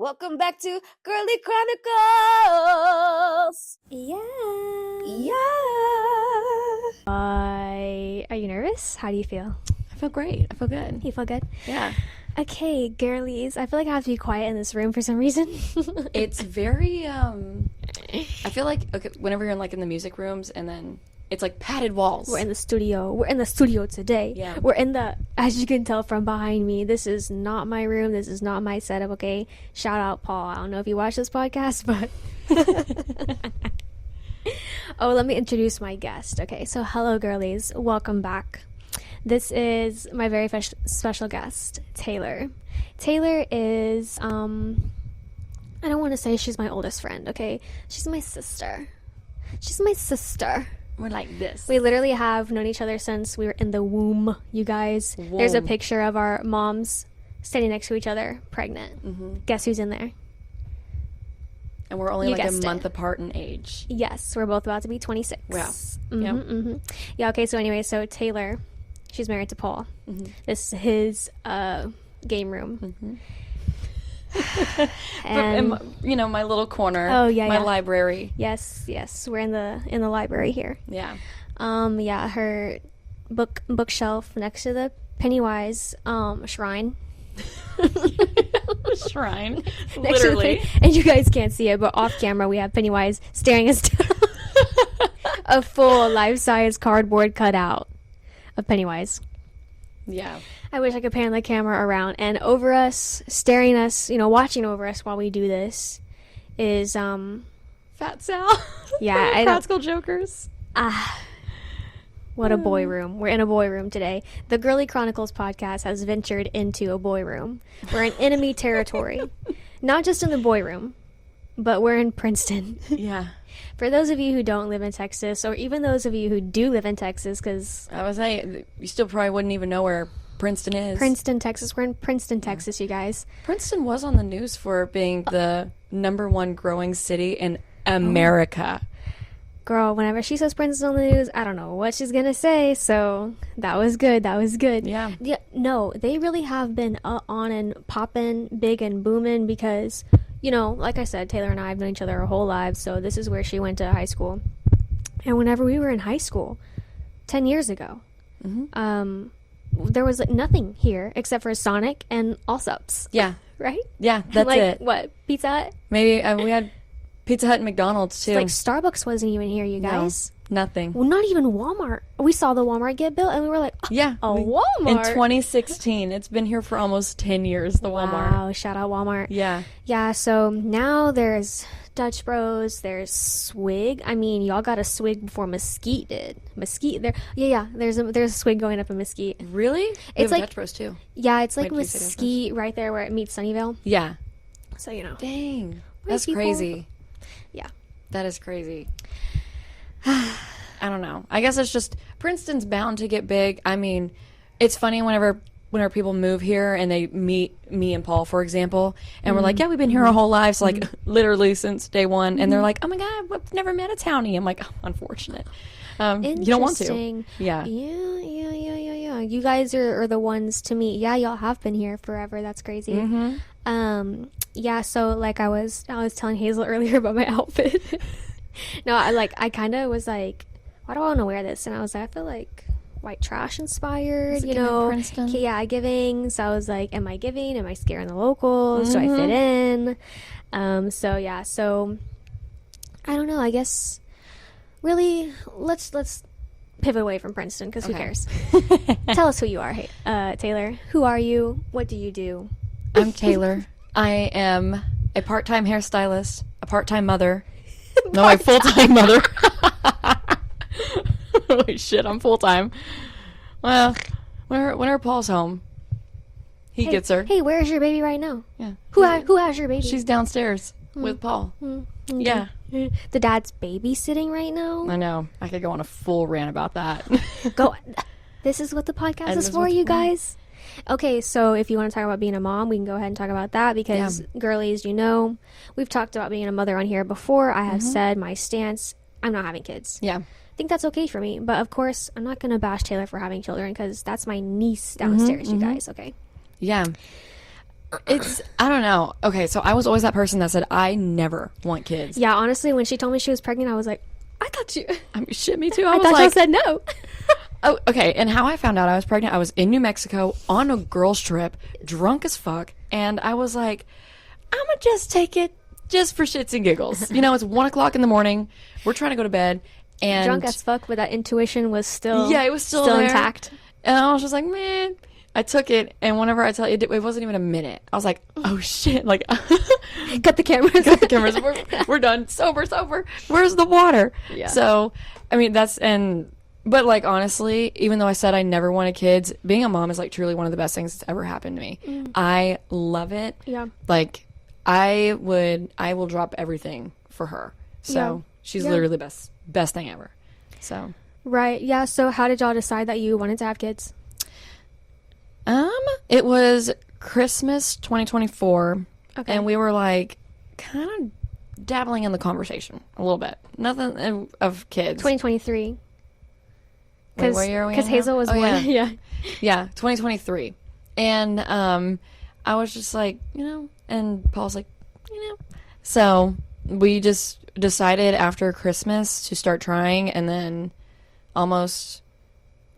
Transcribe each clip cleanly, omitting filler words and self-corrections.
Welcome back to Girly Chronicles. Yeah. Are you nervous? How do you feel? I feel great. I feel good. You feel good? Yeah. Okay, girlies. I feel like I have to be quiet in this room for some reason. It's very, I feel like, okay, whenever you're in the music rooms and then it's like padded walls. We're in the studio. We're in the studio today. Yeah. We're in the, as you can tell from behind me, this is not my room. This is not my setup, okay? Shout out, Paul. I don't know if you watch this podcast, but... Oh, let me introduce my guest. Okay, so hello, girlies. Welcome back. This is my very special guest, Taylor. Taylor is, I don't want to say she's my oldest friend, okay? She's my sister. She's my sister. We're like this. We literally have known each other since we were in the womb, you guys. Womb. There's a picture of our moms standing next to each other, pregnant. Mm-hmm. Guess who's in there? And we're only like a month apart in age. Yes, we're both about to be 26. Wow. Mm-hmm, Yep. mm-hmm. Yeah, okay, so anyway, so Taylor, she's married to Paul. Mm-hmm. This is his game room. Mm-hmm. and my little corner. Oh yeah, my library. Yes, we're in the library here. Yeah. Yeah, her bookshelf next to the Pennywise shrine. Shrine, literally. And you guys can't see it, but off camera we have Pennywise staring us down. A full life-size cardboard cutout of Pennywise. Yeah. I wish I could pan the camera around, and over us, staring us, watching over us while we do this is Fat Sal. Yeah, Practical Jokers. What a boy room. We're in a boy room today. The Girly Chronicles podcast has ventured into a boy room. We're in enemy territory. Not just in the boy room, but we're in Princeton. Yeah. For those of you who don't live in Texas, or even those of you who do live in Texas, because... I was saying, you still probably wouldn't even know where Princeton is. Princeton, Texas. We're in Princeton, Texas, you guys. Princeton was on the news for being the #1 growing city in America. Girl, whenever she says Princeton on the news, I don't know what she's gonna say, so that was good. Yeah. No, they really have been on and popping, big and booming, because, like I said, Taylor and I have known each other our whole lives, so this is where she went to high school. And whenever we were in high school, 10 years ago, there was nothing here except for Sonic and Allsups. Yeah. Right? Yeah, that's it. What? Pizza Hut? Maybe we had Pizza Hut and McDonald's too. Starbucks wasn't even here, you guys. No, nothing. Well, not even Walmart. We saw the Walmart get built, and we were like, Walmart. In 2016. It's been here for almost 10 years, the Walmart. Wow, shout out Walmart. Yeah. Yeah, so now there's Dutch Bros, there's Swig. I mean, y'all got a Swig before Mesquite did. Mesquite, there. Yeah, there's a Swig going up in Mesquite. Really? It's like Dutch Bros too. Yeah, it's like Mesquite right there where it meets Sunnyvale. Yeah. So, Dang. That's crazy. Yeah. That is crazy. I don't know. I guess it's just Princeton's bound to get big. I mean, it's funny whenever people move here and they meet me and Paul, for example, and we're like, yeah, we've been here our whole lives, like literally since day one. And they're like, oh my God, we've never met a townie. I'm like, oh, unfortunate. You don't want to. Yeah. Yeah. You guys are the ones to meet. Yeah, y'all have been here forever. That's crazy. Mm-hmm. Yeah, so like I was telling Hazel earlier about my outfit. No, I kind of was like, why do I want to wear this? And I was like, I feel like white trash inspired, Princeton? Yeah, giving. So I was like, am I giving? Am I scaring the locals? Do I fit in? So yeah, so I don't know. I guess really let's pivot away from Princeton, because who cares? Tell us who you are, Taylor. Who are you? What do you do? I'm Taylor. I am a part-time hairstylist, a part-time mother. No, a full-time mother. Holy shit, I'm full-time. Well, whenever Paul's home, he gets her. Hey, where's your baby right now? Yeah. Who has your baby? She's downstairs with Paul. Okay. Yeah. The dad's babysitting right now? I know. I could go on a full rant about that. Go. This is what the podcast is for, you guys. Okay, so if you want to talk about being a mom, we can go ahead and talk about that, because girlies, we've talked about being a mother on here before. I have said my stance, I'm not having kids. Yeah. I think that's okay for me, but of course, I'm not going to bash Taylor for having children, because that's my niece downstairs, you guys, okay? Yeah. I don't know. Okay, so I was always that person that said, I never want kids. Yeah, honestly, when she told me she was pregnant, I was like, I thought you. I mean, shit, me too. I was thought like, y'all said no. oh, okay. And how I found out I was pregnant, I was in New Mexico on a girls' trip, drunk as fuck. And I was like, I'm going to just take it just for shits and giggles. You know, it's 1 o'clock in the morning. We're trying to go to bed. And Drunk as fuck, but that intuition was still yeah, it was still there. intact. And I was just like, man, I took it. And whenever I tell you, it wasn't even a minute. I was like, oh shit. Like, Cut the cameras. cut the cameras. We're done. Sober. Where's the water? Yeah. So, I mean, but like, honestly, even though I said I never wanted kids, being a mom is like truly one of the best things that's ever happened to me. I love it. Yeah. Like, I will drop everything for her. So she's literally the best thing ever. So. Right. Yeah. So how did y'all decide that you wanted to have kids? It was Christmas 2024. Okay. And we were like kind of dabbling in the conversation a little bit. Nothing of kids. 2023. Wait, what year are we in Because now? Hazel was Oh, born. yeah. Yeah, 2023. And I was just like, and Paul's like, So we just decided after Christmas to start trying, and then almost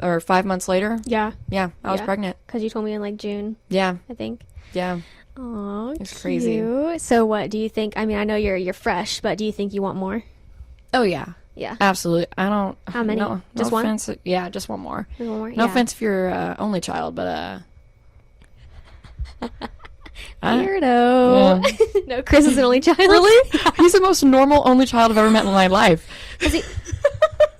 5 months later, Yeah. I was pregnant. Because you told me in like June, Yeah, I think. yeah. Oh, It's crazy. So what do you think? I mean, I know you're fresh, but do you think you want more? Oh, yeah. Yeah. Absolutely. I don't. How many? No, Just no one? offense. Yeah, just one more. One more? No Yeah. offense if you're only child, but Weirdo. No, Chris is an only child. Really? He's the most normal only child I've ever met in my life.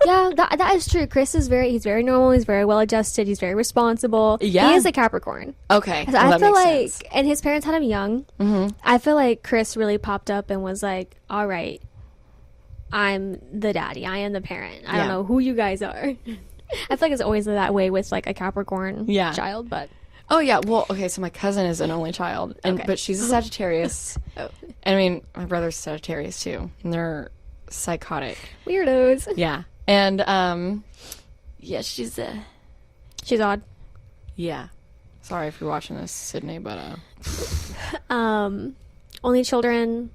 Yeah, that is true. Chris is he's very normal. He's very well adjusted. He's very responsible. Yeah. He is a Capricorn. Okay. So well, I that feel makes like, sense. and his parents had him young. Mm-hmm. I feel like Chris really popped up and was like, all right, I'm the daddy. I am the parent. I don't Yeah. know who you guys are. I feel like it's always that way with like a Capricorn child, but. Oh yeah, well, okay, so my cousin is an only child, but she's a Sagittarius. Oh. I mean, my brother's Sagittarius too, and they're psychotic. Weirdos. Yeah, and she's odd. yeah. Sorry if you're watching this, Sydney, but Only children,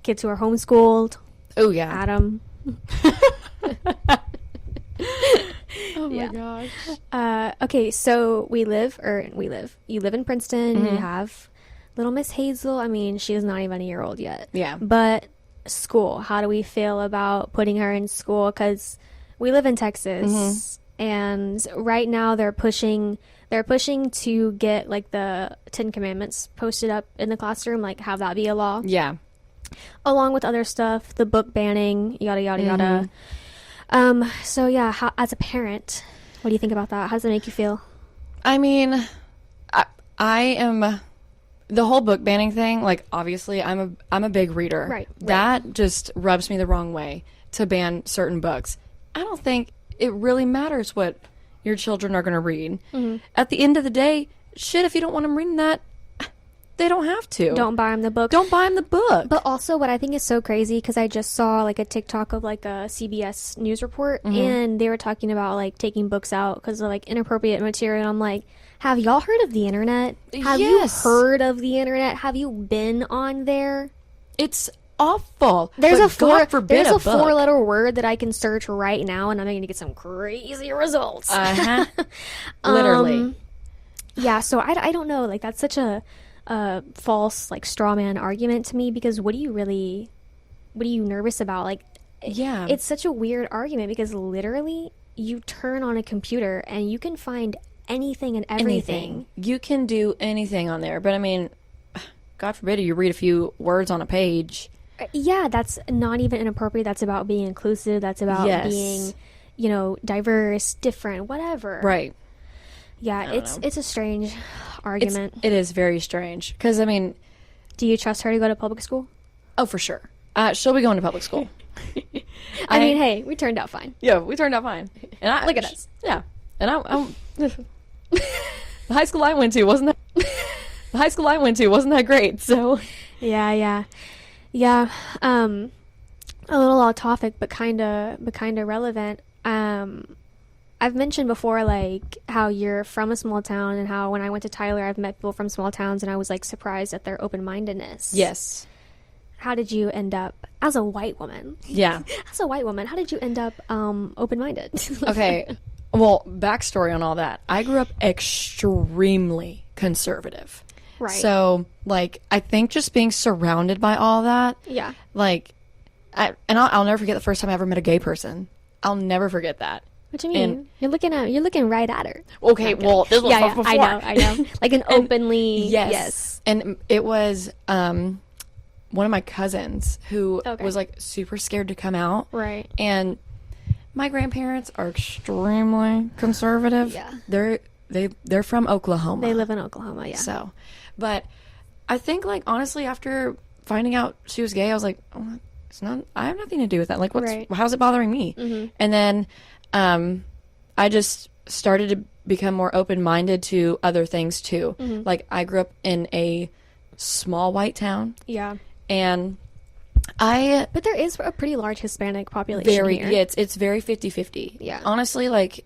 kids who are homeschooled. oh yeah, Adam. oh my gosh. Okay, so you live in Princeton. Mm-hmm. You have little Miss Hazel. I mean, she is not even a year old yet. Yeah. But school, how do we feel about putting her in school? Because we live in Texas, and right now they're pushing to get like the 10 Commandments posted up in the classroom, like have that be a law. Yeah. Along with other stuff, the book banning, yada yada yada. So yeah, as a parent, what do you think about that? How does it make you feel? I mean, I am the whole book banning thing. Like, obviously, I'm a big reader. Right. That just rubs me the wrong way to ban certain books. I don't think it really matters what your children are going to read. At the end of the day, shit, if you don't want them reading that, they don't have to. Don't buy them the book. Don't buy them the book. But also, what I think is so crazy, because I just saw like a TikTok of like a CBS News report, and they were talking about like taking books out because of like inappropriate material. And I'm like, have y'all heard of the internet? Have you heard of the internet? Have you been on there? It's awful. There's But a four. God forbid There's a book. 4-letter word that I can search right now, and I'm going to get some crazy results. Literally. Yeah. So I don't know. Like, that's such a false like straw man argument to me, because what are you nervous about? Like, Yeah. it's such a weird argument, because literally you turn on a computer and you can find anything and everything. You can do anything on there. But I mean, God forbid you read a few words on a page. Yeah, that's not even inappropriate. That's about being inclusive. That's about being, diverse, different, whatever. Right. Yeah, it's a strange argument. It is very strange. Because, I mean... Do you trust her to go to public school? Oh, for sure. She'll be going to public school. I mean, hey, we turned out fine. Yeah, we turned out fine. And Look at us. Yeah. And I'm the high school I went to wasn't that great, so... Yeah. A little off topic, but kinda relevant. I've mentioned before, like, how you're from a small town and how when I went to Tyler, I've met people from small towns and I was, like, surprised at their open-mindedness. Yes. How did you end up, as a white woman? Yeah. As a white woman, how did you end up open-minded? Okay. Well, backstory on all that. I grew up extremely conservative. Right. So, like, I think just being surrounded by all that. Yeah. Like, I'll never forget the first time I ever met a gay person. I'll never forget that. What do you mean? And you're looking right at her. Okay, well, this was before. I know. Like an openly, yes. And it was one of my cousins who was like super scared to come out. Right. And my grandparents are extremely conservative. Yeah. They're from Oklahoma. They live in Oklahoma, yeah. So, but I think, like, honestly, after finding out she was gay, I was like, oh, I have nothing to do with that. Like, how's it bothering me? Mm-hmm. And then I just started to become more open-minded to other things too. Mm-hmm. Like, I grew up in a small white town. Yeah. And but there is a pretty large Hispanic population here. Yeah, it's very 50-50. Yeah. Honestly, like,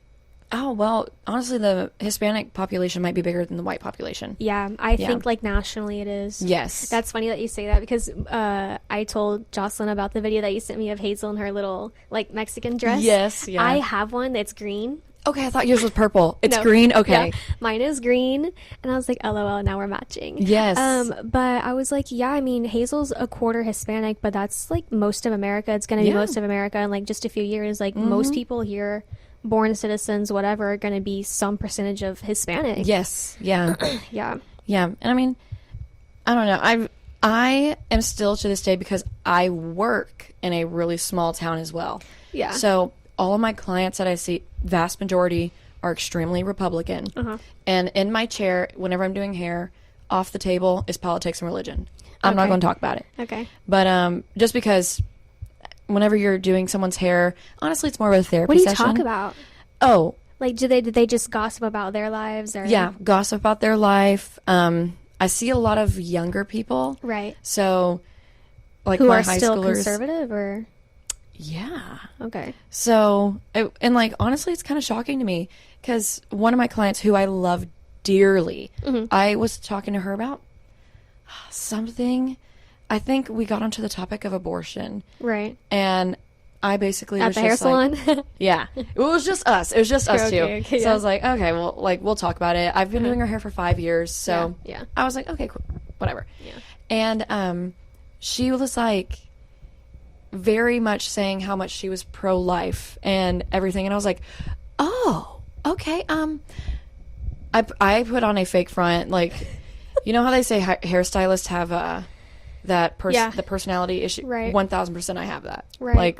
honestly, the Hispanic population might be bigger than the white population. Yeah, I think, like, nationally it is. Yes. That's funny that you say that because I told Jocelyn about the video that you sent me of Hazel in her little, like, Mexican dress. Yes, yeah. I have one that's green. Okay, I thought yours was purple. It's green? Okay. Yeah, mine is green. And I was like, LOL, now we're matching. Yes. But I was like, yeah, I mean, Hazel's a quarter Hispanic, but that's, like, most of America. It's going to be most of America in, like, just a few years. Like, most people here, born citizens, whatever, are going to be some percentage of Hispanic. Yes. Yeah. Yeah. Yeah. And I mean, I don't know. I am still to this day, because I work in a really small town as well. Yeah. So all of my clients that I see, vast majority are extremely Republican. Uh-huh. And in my chair, whenever I'm doing hair, off the table is politics and religion. I'm not going to talk about it. Okay. But just because whenever you're doing someone's hair, honestly, it's more of a therapy session. What do you talk about? Oh. Like, did they just gossip about their lives? Or? Yeah, gossip about their life. I see a lot of younger people. Right. So, like, who my are high still schoolers. Conservative, or? Yeah. Okay. So, and, like, honestly, it's kind of shocking to me, because one of my clients who I love dearly, I was talking to her about something. I think we got onto the topic of abortion. Right. And I basically at was the just hair like, salon. yeah, it was just us. It was just us two. Okay, so I was like, okay, well, like, we'll talk about it. I've been doing her hair for 5 years, so yeah. I was like, okay, cool, whatever. Yeah. And she was like, very much saying how much she was pro-life and everything, and I was like, oh, okay. I put on a fake front, like, you know how they say hairstylists have the personality issue. Right. 1000% I have that. Right. Like,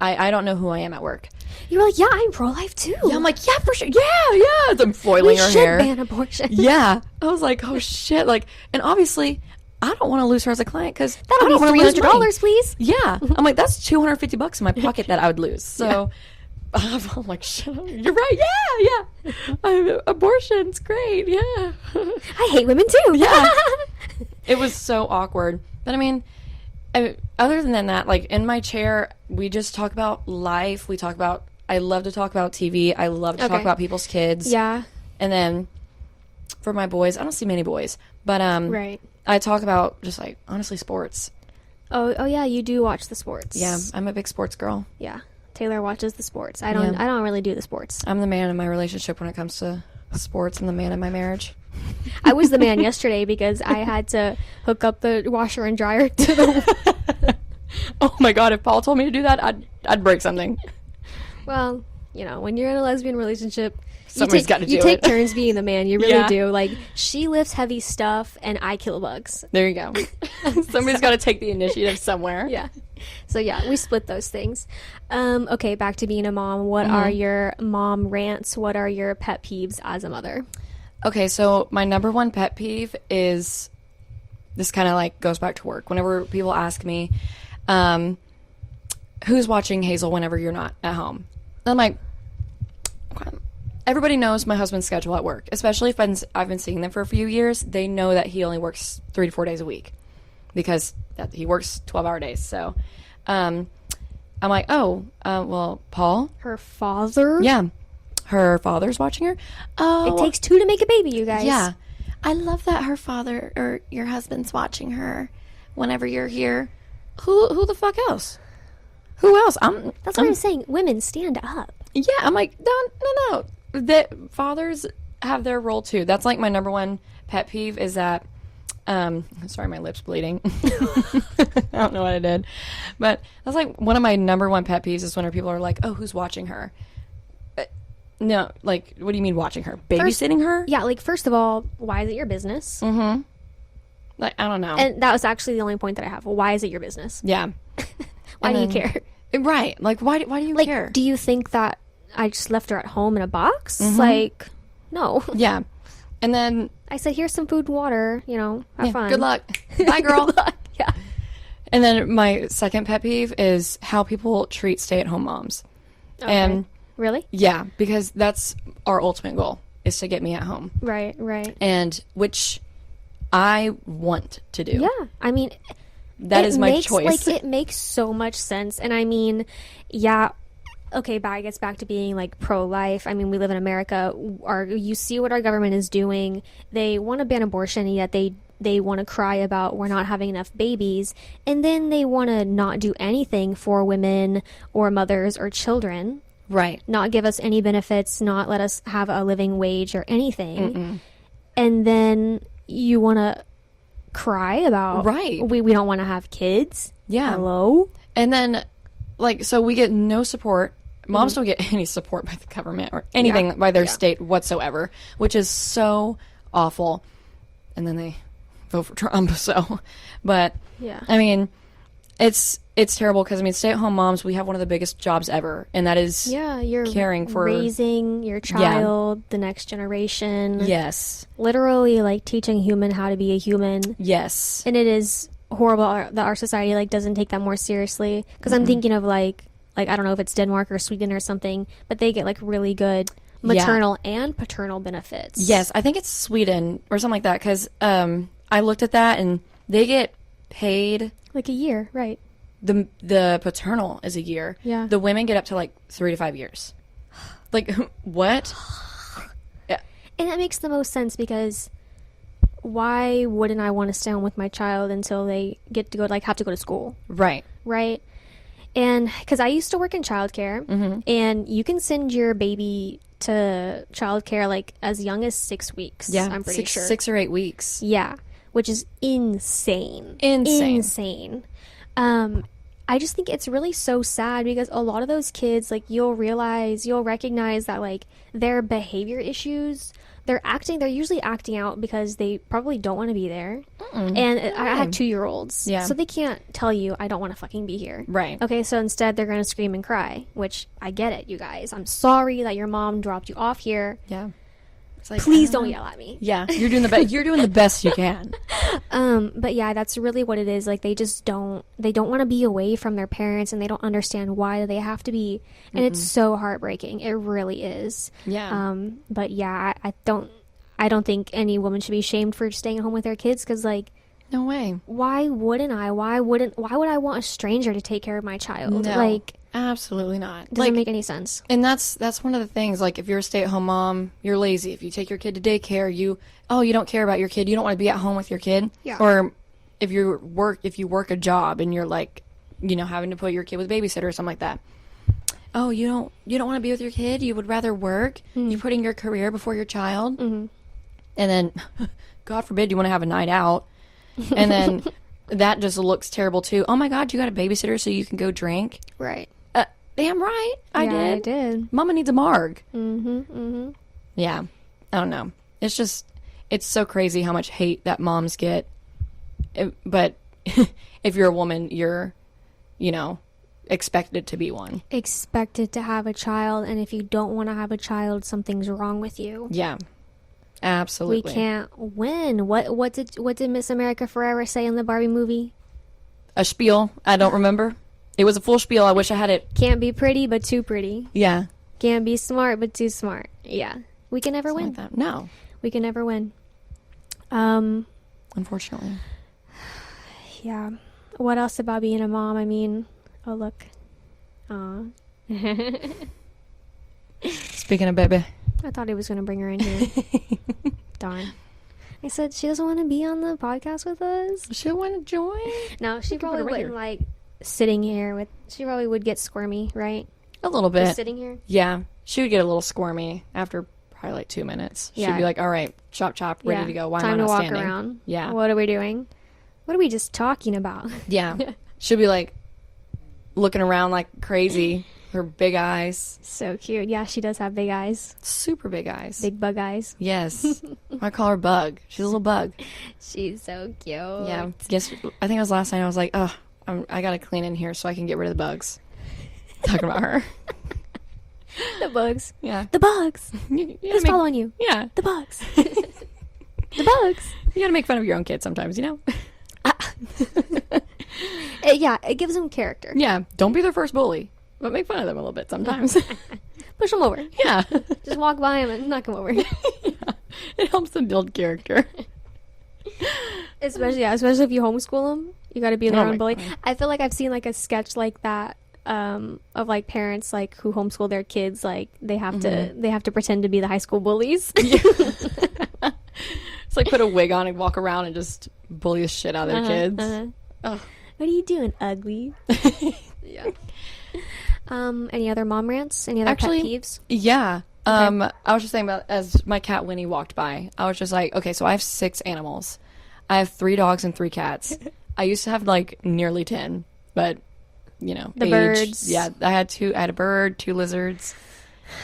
I don't know who I am at work. You were like, yeah, I'm pro-life too. Yeah, I'm like, yeah, for sure. Yeah. I'm foiling her hair. We should ban abortion. Yeah. I was like, oh shit. Like, and obviously, I don't want to lose her as a client, because that'll be $300, please. Yeah. I'm like, that's $250 in my pocket that I would lose. So I'm like, shut up. You're right. Yeah. Abortion's great. Yeah. I hate women too. Yeah. It was so awkward. But I mean, other than that, like, in my chair, we just talk about life. I love to talk about TV. I love to talk about people's kids. Yeah. And then for my boys, I don't see many boys, but right. I talk about just, like, honestly, sports. Oh yeah, you do watch the sports. Yeah, I'm a big sports girl. Yeah. Taylor watches the sports. I don't really do the sports. I'm the man in my relationship when it comes to sports. I'm the man in my marriage. I was the man yesterday because I had to hook up the washer and dryer to the Oh my god, if Paul told me to do that, I'd break something. Well, you know, when you're in a lesbian relationship, somebody's got to do it. You take turns being the man. You really do. Like, she lifts heavy stuff and I kill bugs. There you go. Somebody's got to take the initiative somewhere. Yeah. So yeah, we split those things. Okay, back to being a mom. What are your mom rants? What are your pet peeves as a mother? Okay, so my number one pet peeve is, this kind of, like, goes back to work. Whenever people ask me, who's watching Hazel whenever you're not at home? And I'm like, everybody knows my husband's schedule at work, especially if I've been seeing them for a few years. They know that he only works 3 to 4 days a week, because he works 12-hour days. So I'm like, well, Paul? Her father? Yeah. Her father's watching her. Oh, It takes two to make a baby, you guys. yeah. I love that her father or your husband's watching her whenever you're here. Who the fuck else? Who else? That's what I'm saying. Women, stand up. Yeah, I'm like, no. The fathers have their role too. That's like my number one pet peeve is that, sorry, my lip's bleeding. I don't know what I did. But that's like one of my number one pet peeves is when people are like, oh, who's watching her? No, like, what do you mean watching her? Babysitting her? Yeah, like, first of all, why is it your business? Mm-hmm. Like, I don't know. And that was actually the only point that I have. Well, why is it your business? Yeah. Why do you care? Right. Like, why do you care? Do you think that I just left her at home in a box? Like, no. Yeah. And then... I said, here's some food and water, have fun. Good luck. Bye, girl. Good luck. Yeah. And then my second pet peeve is how people treat stay-at-home moms. Okay. And... Really? Yeah, because that's our ultimate goal, is to get me at home. Right. And which I want to do. Yeah. I mean, that is my choice. Like, it makes so much sense. And I mean, yeah, okay, but I guess back to being like pro-life. I mean, we live in America. You see what our government is doing. They want to ban abortion, and yet they want to cry about we're not having enough babies. And then they want to not do anything for women or mothers or children. Right. Not give us any benefits, not let us have a living wage or anything. Mm-mm. And then you want to cry about... Right. We don't want to have kids. Yeah. Hello? And then, like, so we get no support. Moms don't get any support by the government or anything by their state whatsoever, which is so awful. And then they vote for Trump, so... But, yeah. I mean, it's terrible because, I mean, stay-at-home moms, we have one of the biggest jobs ever, and that is you're caring for... raising your child, the next generation. Yes. Literally, like, teaching a human how to be a human. Yes. And it is horrible that our society, like, doesn't take that more seriously. Because I'm thinking of, like, I don't know if it's Denmark or Sweden or something, but they get, like, really good maternal and paternal benefits. Yes, I think it's Sweden or something like that, because I looked at that, and they get paid... Like a year, right. The paternal is a year. Yeah. The women get up to like 3 to 5 years. Like, what? Yeah. And that makes the most sense because why wouldn't I want to stay home with my child until they get to go, like, have to go to school? Right. Right. And because I used to work in childcare, and you can send your baby to childcare like as young as 6 weeks. Yeah. I'm pretty sure 6 or 8 weeks. Yeah. Which is insane. Insane. I just think it's really so sad because a lot of those kids, like, you'll recognize that, like, their behavior issues, they're usually acting out because they probably don't want to be there. And I have 2-year-olds. Yeah. So they can't tell you, I don't want to fucking be here. Right. Okay, so instead they're going to scream and cry, which I get it, you guys. I'm sorry that your mom dropped you off here. Yeah. Like, please don't yell at me. Yeah, you're doing the best. You're doing the best you can. But yeah, that's really what it is. Like, they don't want to be away from their parents, and they don't understand why they have to be. And it's so heartbreaking. It really is. Yeah. But yeah, I don't think any woman should be shamed for staying at home with their kids because, like, no way. Why wouldn't I? Why would I want a stranger to take care of my child? No. Like, absolutely not. Doesn't make any sense. And that's one of the things. Like, if you're a stay-at-home mom, you're lazy. If you take your kid to daycare, you don't care about your kid. You don't want to be at home with your kid. Yeah. Or if you work a job and you're like, having to put your kid with a babysitter or something like that. Oh, you don't want to be with your kid. You would rather work. You're putting your career before your child. Mm-hmm. And then, God forbid, you want to have a night out. And then that just looks terrible too. Oh my God, you got a babysitter so you can go drink. Right. Damn right, I did. Mama needs a marg. Mm-hmm. Yeah, I don't know. It's so crazy how much hate that moms get. But if you're a woman, you're, expected to be one. Expected to have a child, and if you don't want to have a child, something's wrong with you. Yeah, absolutely. We can't win. What did Miss America Forever say in the Barbie movie? A spiel. I don't remember. It was a full spiel. I wish I had it. Can't be pretty, but too pretty. Yeah. Can't be smart, but too smart. Yeah. We can never win. Like that. No. We can never win. Unfortunately. Yeah. What else about being a mom? I mean, oh, look. Aw. Speaking of baby. I thought he was going to bring her in here. Darn. I said she doesn't want to be on the podcast with us. She'll want to join? No, she probably right wouldn't here. like sitting here with... She probably would get squirmy, right? A little bit. Just sitting here? Yeah. She would get a little squirmy after probably like 2 minutes. She'd Yeah. be like, all right, chop, chop, ready to go. Why Time am I to not walk standing? around. Yeah. What are we doing? What are we just talking about? Yeah. She'll be like looking around like crazy. Her big eyes. So cute. Yeah, she does have big eyes. Super big eyes. Big bug eyes. Yes. I call her Bug. She's a little bug. She's so cute. Yeah. Yes. I think it was last night. I was like, oh, I got to clean in here so I can get rid of the bugs. Talking about her. The bugs. Yeah. The bugs. You Who's following you? Yeah. The bugs. The bugs. You got to make fun of your own kids sometimes, you know? Yeah, it gives them character. Yeah. Don't be their first bully, but make fun of them a little bit sometimes. Push them over. Yeah. Just walk by them and knock them over. Yeah. It helps them build character. Especially if you homeschool them, you got to be their Oh my own bully. God. I feel like I've seen like a sketch like that of like parents like who homeschool their kids, like they have to pretend to be the high school bullies. It's like put a wig on and walk around and just bully the shit out of their kids. Ugh. What are you doing, ugly? Yeah. Any other mom rants? Any other Actually, pet peeves? Yeah. I was just saying about as my cat Winnie walked by, I was just like, okay, so I have 6 animals. I have 3 dogs and 3 cats. I used to have like nearly 10, but you know, The birds. Yeah, I had a bird, 2 lizards.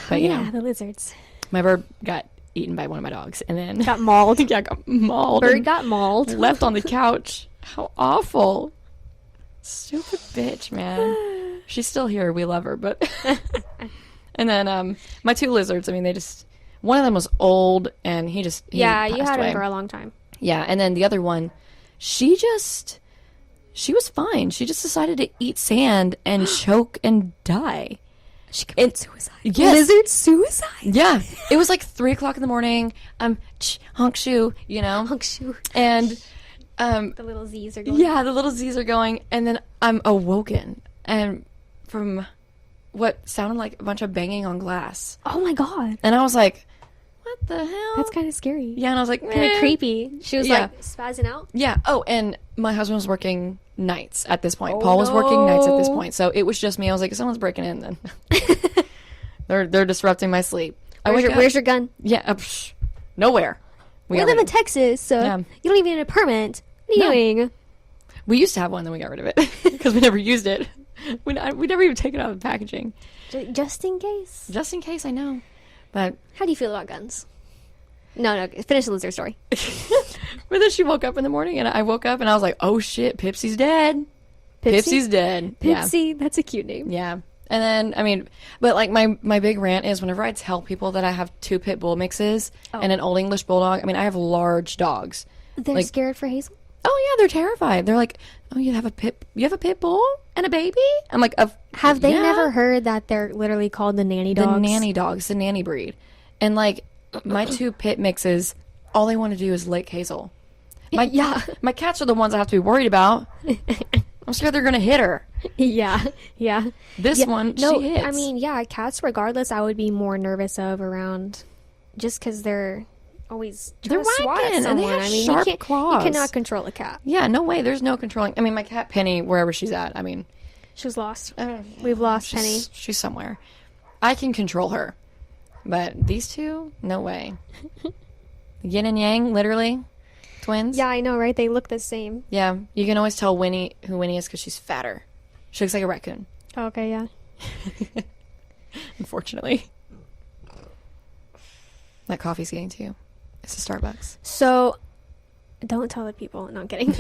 But you know, the lizards my bird got eaten by one of my dogs, and then got mauled. yeah, got mauled. Bird and got mauled. left on the couch. How awful! Stupid bitch, man. She's still here. We love her, but. And then my 2 lizards. I mean, one of them was old, and he Yeah, you passed had away. him for a long time. Yeah, and then the other one, she was fine. She just decided to eat sand and choke and die. She committed suicide. Yes. Lizard suicide. Yeah, it was like 3:00 in the morning. Honk shoe, you know, Honk shoe. and The little Z's are going. yeah, the little Z's are going, and then I'm awoken and from what sounded like a bunch of banging on glass, Oh my god. and I was like, "What the hell?" That's kind of scary. yeah, and I was like, Kind of "Eh." creepy. She was Yeah. like spazzing out. Yeah. Oh, and my husband was working nights at this point. Oh, Paul was working nights at this no. point, so it was just me. I was like, if someone's breaking in, then they're disrupting my sleep. Where's your gun? Yeah, nowhere. We live in Texas, so Yeah. you don't even need a permit. What are you doing? We used to have one, then we got rid of it because we never used it. We never even take it out of the packaging, Just in case. just in case. I know, but How do you feel about guns? No, finish the lizard story. but then she woke up in the morning, and I woke up, and I was like, oh shit, Pipsy's dead. Pipsy's dead. Yeah. Pipsy, that's a cute name. Yeah. And then, I mean, but like my big rant is whenever I tell people that I have 2 pit bull mixes and an old English bulldog, I mean, I have large dogs. They're Like- scared for Hazel? Oh yeah, they're terrified. They're like, oh, you have a pit bull and a baby? I'm like, Have they yeah. never heard that they're literally called the nanny dogs? The nanny dogs, the nanny breed. And like my 2 pit mixes, all they want to do is lick Hazel. My cats are the ones I have to be worried about. I'm scared they're gonna hit her. Yeah. This one, No, she hits. I mean, yeah, cats, regardless, I would be more nervous of around just because they're always trying They're to swat whacking, at and they someone. have I mean, sharp you claws. cannot control a cat. Yeah, no way. There's no controlling. I mean, my cat Penny, wherever she's at. I mean, She was lost. We've lost Penny. she's somewhere. I can control her, but these 2, no way. Yin and Yang, literally, twins. Yeah, I know, right? They look the same. Yeah, you can always tell who Winnie is because she's fatter. She looks like a raccoon. Okay, yeah. Unfortunately, that coffee's getting to you. It's a Starbucks. So, don't tell the people. No, I'm kidding.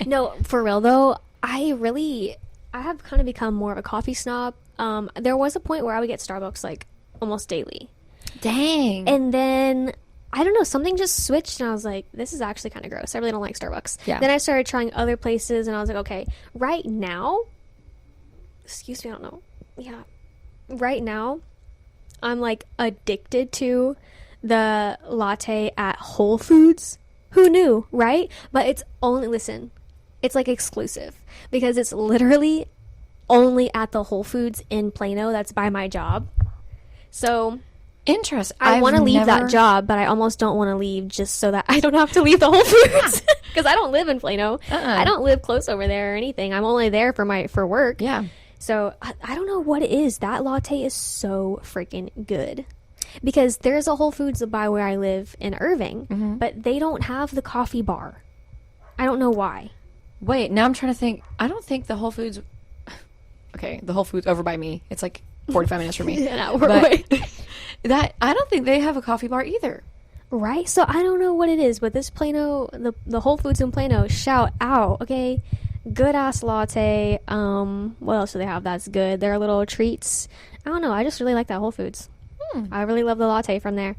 No, for real though, I have kind of become more of a coffee snob. There was a point where I would get Starbucks like almost daily. Dang. And then, I don't know, something just switched and I was like, this is actually kind of gross. I really don't like Starbucks. Yeah. Then I started trying other places and I was like, okay, right now, excuse me, I don't know. Yeah. Right now, I'm like addicted to the latte at Whole Foods. Who knew, right? But it's only, listen, it's like exclusive because it's literally only at the Whole Foods in Plano that's by my job. So Interesting. I want to leave that job, but I almost don't want to leave just so that I don't have to leave the Whole Foods. Because I don't live in Plano. I don't live close over there or anything. I'm only there for work. Yeah. So I don't know what it is. That latte is so freaking good. Because there's a Whole Foods by where I live in Irving, but they don't have the coffee bar. I don't know why. Wait, now I'm trying to think. I don't think the Whole Foods... Okay, the Whole Foods over by me. It's like 45 minutes from me. An hour away. I don't think they have a coffee bar either. Right? So I don't know what it is, but this Plano, the Whole Foods in Plano, shout out, okay? Good ass latte. What else do they have that's good? Their little treats. I don't know. I just really like that Whole Foods. I really love the latte from there.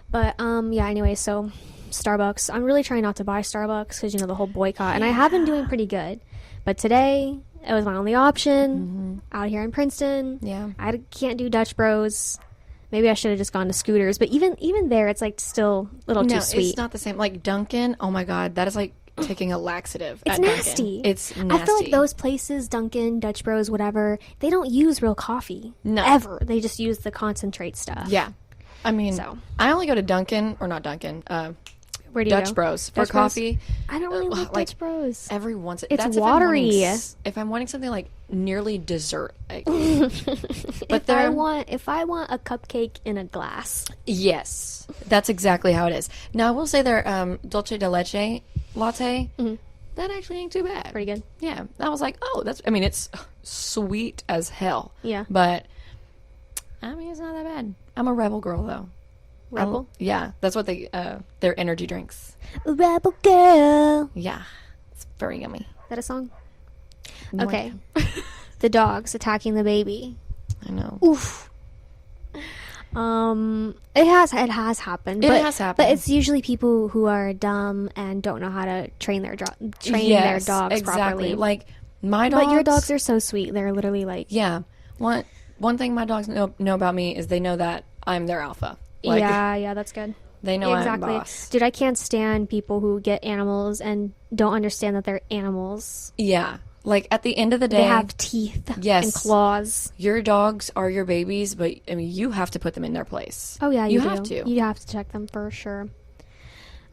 But yeah, anyway, so Starbucks. I'm really trying not to buy Starbucks because, you know, the whole boycott. And I have been doing pretty good. But today, it was my only option out here in Princeton. Yeah. I can't do Dutch Bros. Maybe I should have just gone to Scooters. But even there, it's like still a little too sweet. It's not the same. Like Dunkin', oh my God, that is like taking a laxative. It's nasty. It's nasty. I feel like those places, Dunkin', Dutch Bros, whatever, they don't use real coffee. No. Ever. They just use the concentrate stuff. Yeah. I mean, I only go to Dunkin', or not Dunkin', where do you Dutch go? Bros for Dutch Bros? coffee. I don't really like Dutch Bros. Every once, It's that's watery. If I'm wanting something like nearly dessert, but if I want a cupcake in a glass. Yes, that's exactly how it is. Now I will say their dulce de leche latte. That actually ain't too bad. Pretty good. Yeah, I was like, oh, I mean, it's sweet as hell. Yeah, but I mean, it's not that bad. I'm a rebel girl though. Rebel? Yeah, that's what their energy drinks. Rebel girl. Yeah, it's very yummy. Is that a song? No okay. The dogs attacking the baby. I know. Oof. It has happened. It has happened. But it's usually people who are dumb and don't know how to train their dogs properly. Like my dogs. But your dogs are so sweet. They're literally like... Yeah. One thing my dogs know about me is they know that I'm their alpha. Like, yeah, that's good. They know I'm boss. Dude, I can't stand people who get animals and don't understand that they're animals. Yeah. Like, at the end of the day... They have teeth and claws. Your dogs are your babies, but, I mean, you have to put them in their place. Oh, yeah, you have to. You have to check them for sure.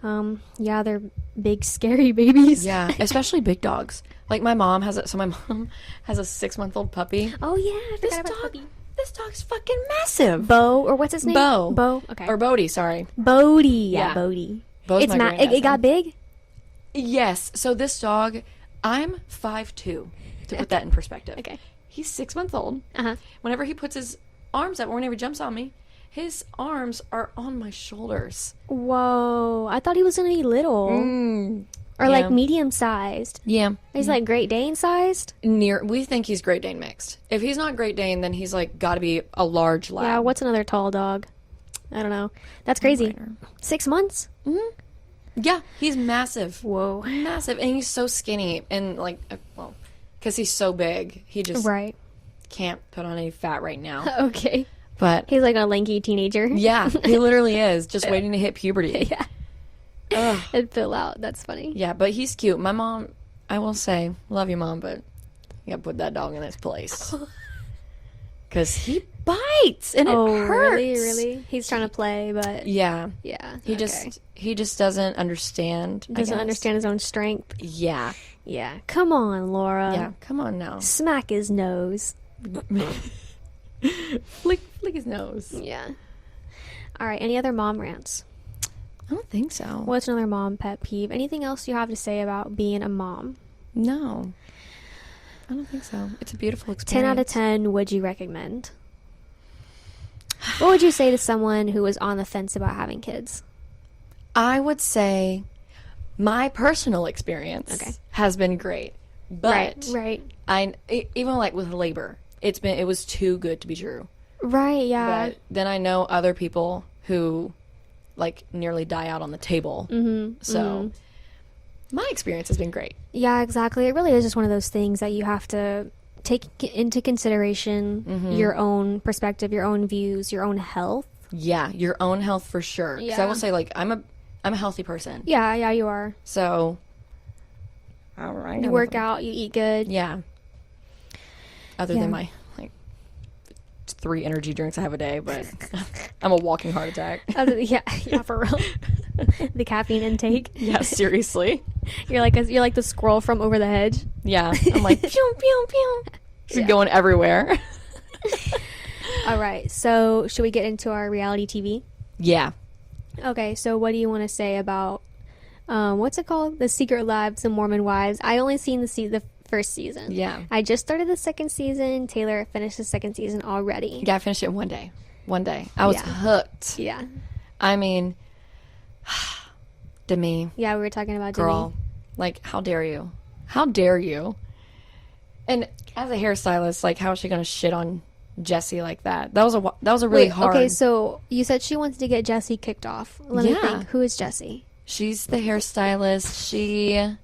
Yeah, they're big, scary babies. Yeah, especially big dogs. Like, my mom has a 6-month-old puppy. Oh, yeah, I forgot about the puppy. This dog's fucking massive. Bo, or what's his name? Bo. Okay. Or Bodie, sorry. Bodie. Yeah, Bodie. Bo's it's it got big? Yes. So this dog, I'm 5'2", to put that in perspective. Okay. He's 6 months old. Uh-huh. Whenever he puts his arms up, or whenever he jumps on me, his arms are on my shoulders. Whoa. I thought he was going to be little. Or like medium-sized. Yeah. He's like Great Dane sized? We think he's Great Dane mixed. If he's not Great Dane, then he's like got to be a large lab. Yeah, what's another tall dog? I don't know. That's crazy. 6 months? Yeah, he's massive. Whoa. Massive. And he's so skinny. And like, well, because he's so big, he just can't put on any fat right now. Okay. But he's like a lanky teenager. Yeah, he literally is. Just waiting to hit puberty. Yeah. And fill out. That's funny. Yeah, but he's cute. My mom, I will say, love you, Mom, but you gotta put that dog in his place. Because he bites and it hurts. Really? He's trying to play, but... Yeah. Yeah. He just doesn't understand. Doesn't understand his own strength. Yeah. Yeah. Come on, Laura. Yeah, come on now. Smack his nose. Flick his nose. Yeah. All right, any other mom rants? I don't think so. What's another mom pet peeve? Anything else you have to say about being a mom? No. I don't think so. It's a beautiful experience. 10 out of 10, would you recommend? What would you say to someone who was on the fence about having kids? I would say my personal experience has been great. But right. Even like with labor, it was too good to be true. Right, yeah. But then I know other people who like nearly die out on the table. So my experience has been great. Yeah, exactly. It really is just one of those things that you have to take into consideration your own perspective, your own views, your own health. Yeah, your own health for sure. Because I will say, like, I'm a healthy person. Yeah, you are. So, all right. You work out, you eat good. Yeah. Other than my 3 energy drinks I have a day, but I'm a walking heart attack. Yeah, for real. The caffeine intake. Yeah, seriously. You're like the squirrel from Over the Hedge. Yeah, I'm like pew pew pew, just going everywhere. All right, so should we get into our reality TV? Yeah. Okay, so what do you want to say about what's it called? The Secret Lives of Mormon Wives. I only seen the first season. Yeah. I just started the second season. Taylor finished the second season already. Yeah, I finished it one day. I was hooked. Yeah. I mean, Demi. Yeah, we were talking about girl. Demi. Like, how dare you? How dare you? And as a hairstylist, like, how is she going to shit on Jessie like that? That was a really hard. Okay, so you said she wants to get Jessie kicked off. Let me think. Who is Jessie? She's the hairstylist.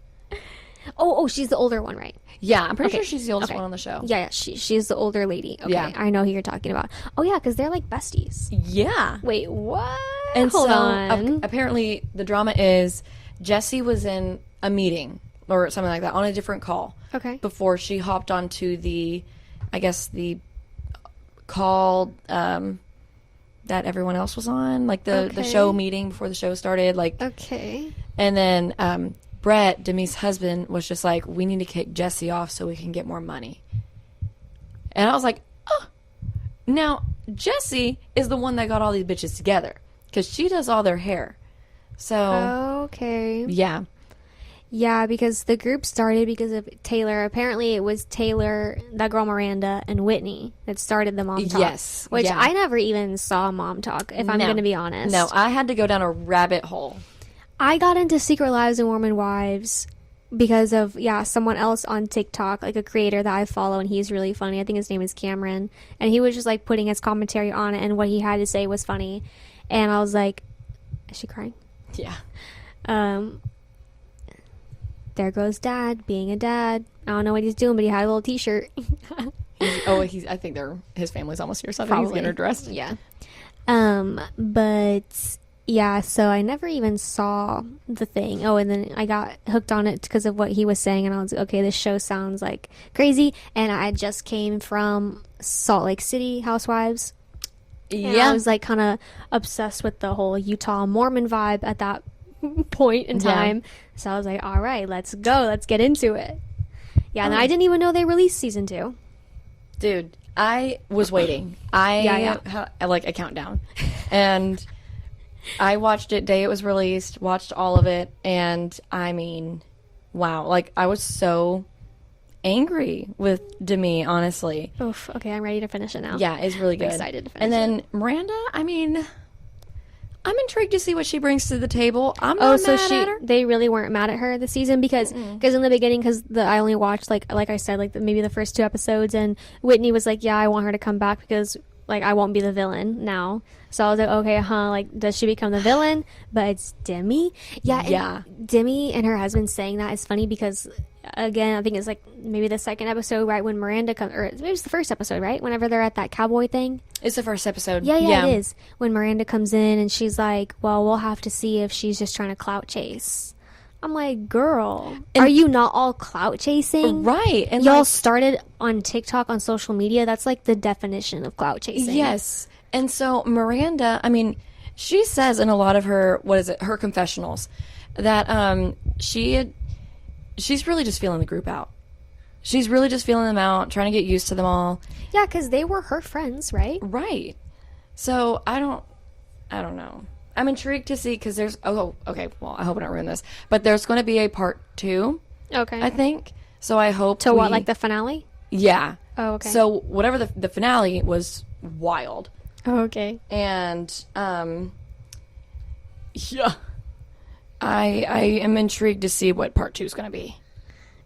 Oh, she's the older one, right? Yeah, I'm pretty sure she's the oldest one on the show. Yeah, she's the older lady. Okay, Yeah. I know who you're talking about. Oh, yeah, because they're like besties. Yeah. Wait, what? And Hold so on. apparently the drama is Jessie was in a meeting or something like that on a different call. Okay. Before she hopped onto the call that everyone else was on, like the show meeting before the show started, like. Okay. And then Brett, Demi's husband, was just like, we need to kick Jessie off so we can get more money. And I was like, oh. Now, Jessie is the one that got all these bitches together because she does all their hair. So. Okay. Yeah. Yeah, because the group started because of Taylor. Apparently, it was Taylor, that girl Miranda, and Whitney that started the MomTok. Yes. Which yeah. I never even saw MomTok, if I'm going to be honest. No, I had to go down a rabbit hole. I got into Secret Lives of Mormon Wives because of, someone else on TikTok, like a creator that I follow, and he's really funny. I think his name is Cameron. And he was just, like, putting his commentary on it, and what he had to say was funny. And I was like, is she crying? Yeah. There goes Dad, being a dad. I don't know what he's doing, but he had a little T-shirt. I think his family's almost here, so I think he's getting her dressed. Yeah. But yeah, so I never even saw the thing. Oh, and then I got hooked on it because of what he was saying, and I was like, okay, this show sounds like crazy. And I just came from Salt Lake City Housewives. Yeah. I was like kind of obsessed with the whole Utah Mormon vibe at that point in time. Yeah. So I was like, all right, let's go. Let's get into it. Yeah, and I didn't even know they released season 2. Dude, I was waiting. I had like a countdown. And I watched it day it was released, watched all of it, and I mean, wow. Like, I was so angry with Demi, honestly. Oof, okay, I'm ready to finish it now. Yeah, it's really good. I'm excited to finish and then Miranda, I mean, I'm intrigued to see what she brings to the table. I'm not mad at her. They really weren't mad at her this season because in the beginning, I only watched like I said, maybe the first 2 episodes, and Whitney was like, yeah, I want her to come back because like I won't be the villain now. So I was like, okay, like, does she become the villain? But it's Demi. Yeah. Demi and her husband saying that is funny because, again, I think it's like maybe the second episode, right, when Miranda comes, or maybe it's the first episode, right, whenever they're at that cowboy thing. It's the first episode. Yeah, it is. When Miranda comes in and she's like, well, we'll have to see if she's just trying to clout chase. I'm like, girl, are you not all clout chasing? Right. And y'all started on TikTok, on social media. That's like the definition of clout chasing. Yes. And so Miranda, I mean, she says in a lot of her, her confessionals, that she's really just feeling the group out. She's really just feeling them out, trying to get used to them all. Yeah, because they were her friends, right? Right. So I don't know. I'm intrigued to see because there's okay. Well, I hope I don't ruin this, but there's going to be a part 2. Okay. I think so. I hope to what, like the finale? Yeah. Oh, okay. So whatever the finale was wild. Oh, okay. And yeah, I am intrigued to see what part 2 is going to be.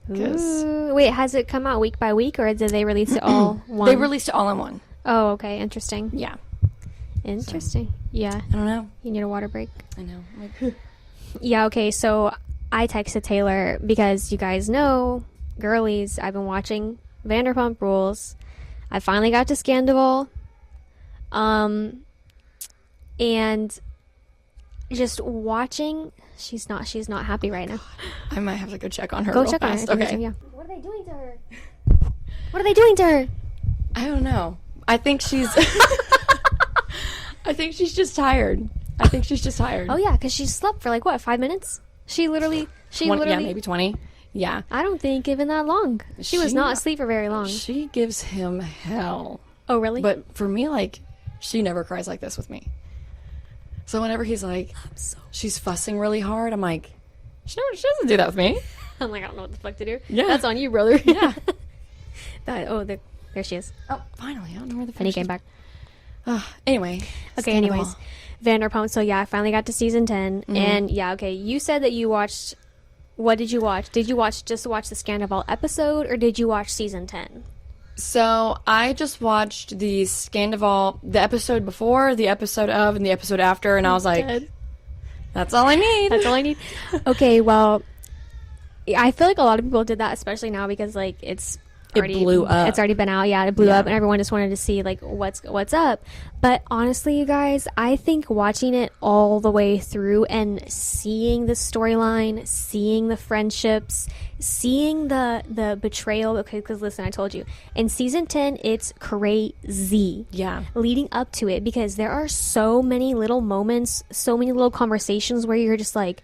Wait, has it come out week by week, or did they release it all one? They released it all in one. Oh, okay. Interesting. Yeah. Interesting. So, yeah. I don't know. You need a water break. I know. Yeah, okay. So I texted Taylor because you guys know, Girlies, I've been watching Vanderpump Rules. I finally got to Scandival. And just watching, she's not happy right now. I might have to go check on her. Go check fast. on her. Okay. Yeah. What are they doing to her? What are they doing to her? I don't know. I think she's I think she's just tired. I think she's just tired. Oh yeah, because she slept for like what, 5 minutes? She literally Yeah, maybe 20. Yeah. I don't think even that long. She was not asleep for very long. She gives him hell. Oh really? But for me, like, she never cries like this with me. So whenever he's like, she's fussing really hard, I'm like, she doesn't do that with me. I'm like, I don't know what the fuck to do. Yeah. That's on you, brother. Yeah. There she is. Oh, finally. I don't know where the fuck And he she came is. back. Anyway. Okay, anyways. Vanderpump. So yeah, I finally got to season 10. Mm-hmm. And yeah, okay, you said that you watched... What did you watch? Did you watch the Scandival episode, or did you watch season 10? So I just watched the Scandival, the episode before, the episode of, and the episode after, and I was like, Dead. that's all I need. That's all I need. Okay, well, I feel like a lot of people did that, especially now because like it blew up. It's already been out. Yeah, it blew Yeah. up, and everyone just wanted to see like what's up. But honestly, you guys, I think watching it all the way through and seeing the storyline, seeing the friendships, seeing the betrayal. Okay, because listen, I told you in season 10, it's crazy. Yeah. Leading up to it, because there are so many little moments, so many little conversations where you're just like,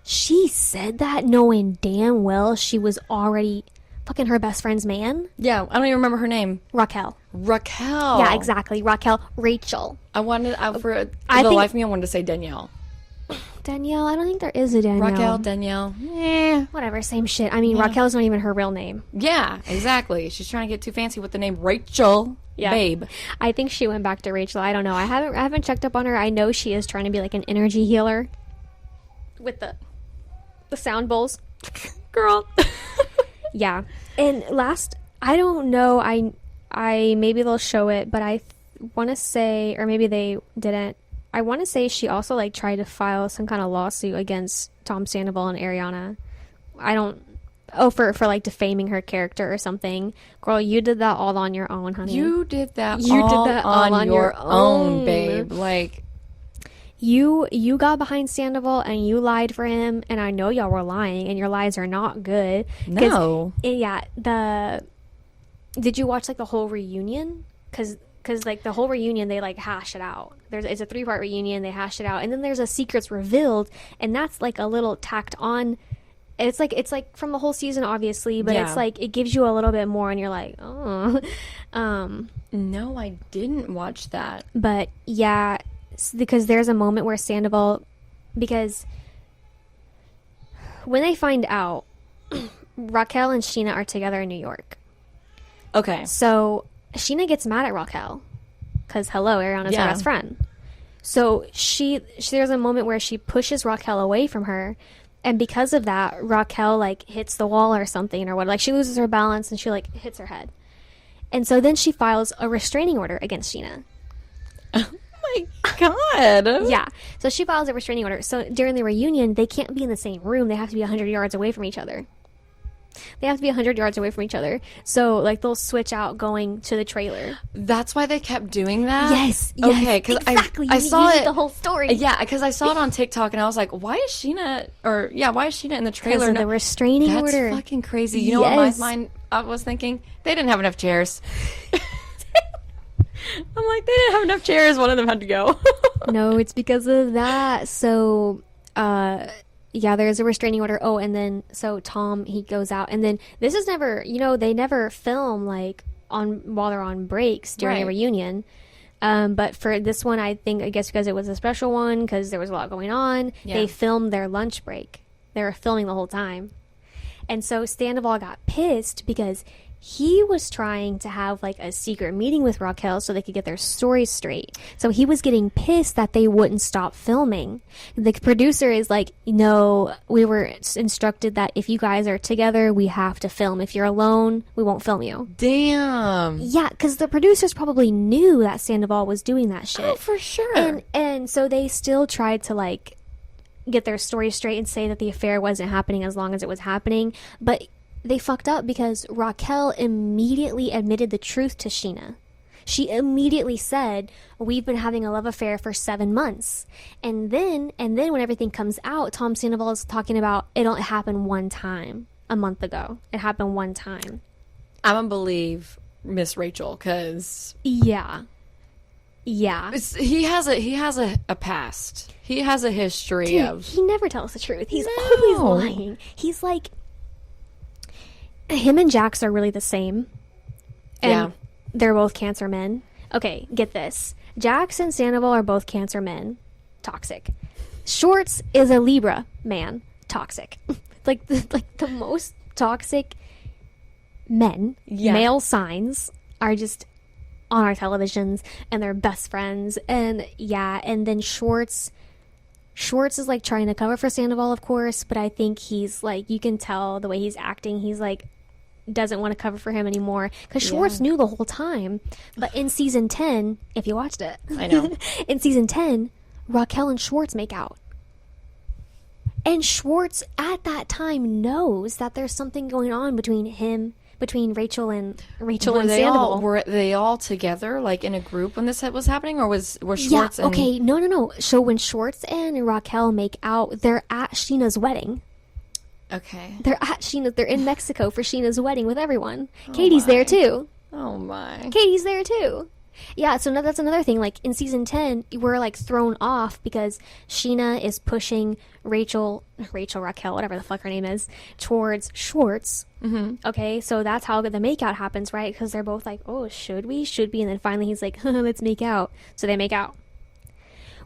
she said that knowing damn well she was already fucking her best friend's man. Yeah, I don't even remember her name. Raquel. Yeah, exactly. Raquel. Rachel. I wanted, for the I think- life of me, I wanted to say Danielle. Danielle. I don't think there is a Danielle. Raquel, Danielle. Whatever, same shit. I mean, Yeah. Raquel's not even her real name. Yeah, exactly. She's trying to get too fancy with the name Rachel. Yeah. Babe. I think she went back to Rachel. I don't know. I haven't checked up on her. I know she is trying to be like an energy healer with the sound bowls. Girl. Yeah. And I don't know, I maybe they'll show it, but I want to say, or maybe they didn't, I want to say she also like tried to file some kind of lawsuit against Tom Sandoval and Ariana. For like defaming her character or something. Girl, you did that all on your own, honey. You did that all on your own, babe. Like, You got behind Sandoval and you lied for him, and I know y'all were lying, and your lies are not good. no. Yeah, did you watch like the whole reunion? Because like the whole reunion, they like hash it out. It's a 3-part reunion, they hash it out, and then there's a secrets revealed, and that's like a little tacked on. It's like from the whole season, obviously, but Yeah. it's like it gives you a little bit more, and you're like, oh. No, I didn't watch that. But yeah, because there's a moment where Sandoval, because when they find out, Raquel and Sheena are together in New York. Okay. So Sheena gets mad at Raquel because Ariana's her best friend. So there's a moment where she pushes Raquel away from her, and because of that, Raquel like hits the wall or something or what. Like she loses her balance and she like hits her head, and so then she files a restraining order against Sheena. Oh my God. Yeah. So she files a restraining order. So during the reunion, they can't be in the same room. They have to be 100 yards away from each other. So, like, they'll switch out going to the trailer. That's why they kept doing that? Yes. Okay, because exactly. I saw it. The whole story. Yeah, because I saw it on TikTok and I was like, why is Sheena in the trailer? Because of the restraining That's order. fucking crazy. You know what my mind I was thinking? They didn't have enough chairs. I'm like, they didn't have enough chairs. One of them had to go. No, it's because of that. So, yeah, there's a restraining order. Oh, and then, so Tom, he goes out. And then, this is never, they never film, like, while they're on breaks during a reunion. But for this one, I guess because it was a special one, because there was a lot going on, they filmed their lunch break. They were filming the whole time. And so Sandoval got pissed because he was trying to have like a secret meeting with Raquel so they could get their stories straight. So he was getting pissed that they wouldn't stop filming. The producer is like, no, we were instructed that if you guys are together, we have to film. If you're alone, we won't film you. Damn. Yeah, because the producers probably knew that Sandoval was doing that shit. Oh, for sure. And so they still tried to like get their story straight and say that the affair wasn't happening as long as it was happening. But they fucked up because Raquel immediately admitted the truth to Sheena. She immediately said, we've been having a love affair for 7 months. And then when everything comes out, Tom Sandoval is talking about it happened one time a month ago. It happened one time. I'm going to believe miss Rachel because Yeah. he has a past. He has a history Dude, of. he never tells the truth. He's No. always lying. He's like, him and Jax are really the same. And Yeah. they're both Cancer men. Okay, get this. Jax and Sandoval are both Cancer men. Toxic. Schwartz is a Libra man. Toxic. like the most toxic men, Yeah. male signs, are just on our televisions, and they're best friends. And yeah, and then Schwartz is like trying to cover for Sandoval, of course, but I think he's like, you can tell the way he's acting, he's like, doesn't want to cover for him anymore, because Schwartz knew the whole time. But in season 10, if you watched it, I know. in season 10, Raquel and Schwartz make out, and Schwartz at that time knows that there's something going on between Rachel and Sandoval. Were they all together, like in a group when this was happening, or were Schwartz? Yeah, okay, no. So when Schwartz and Raquel make out, they're at Sheena's wedding. Okay. They're in Mexico for Sheena's wedding with everyone. Katie's there too. Oh my. Katie's there too. Yeah, so that's another thing. Like in season 10, we're like thrown off because Sheena is pushing Raquel, whatever the fuck her name is, towards Schwartz. Mm-hmm. Okay, so that's how the makeout happens, right? Because they're both like, oh, should we? And then finally he's like, let's make out. So they make out.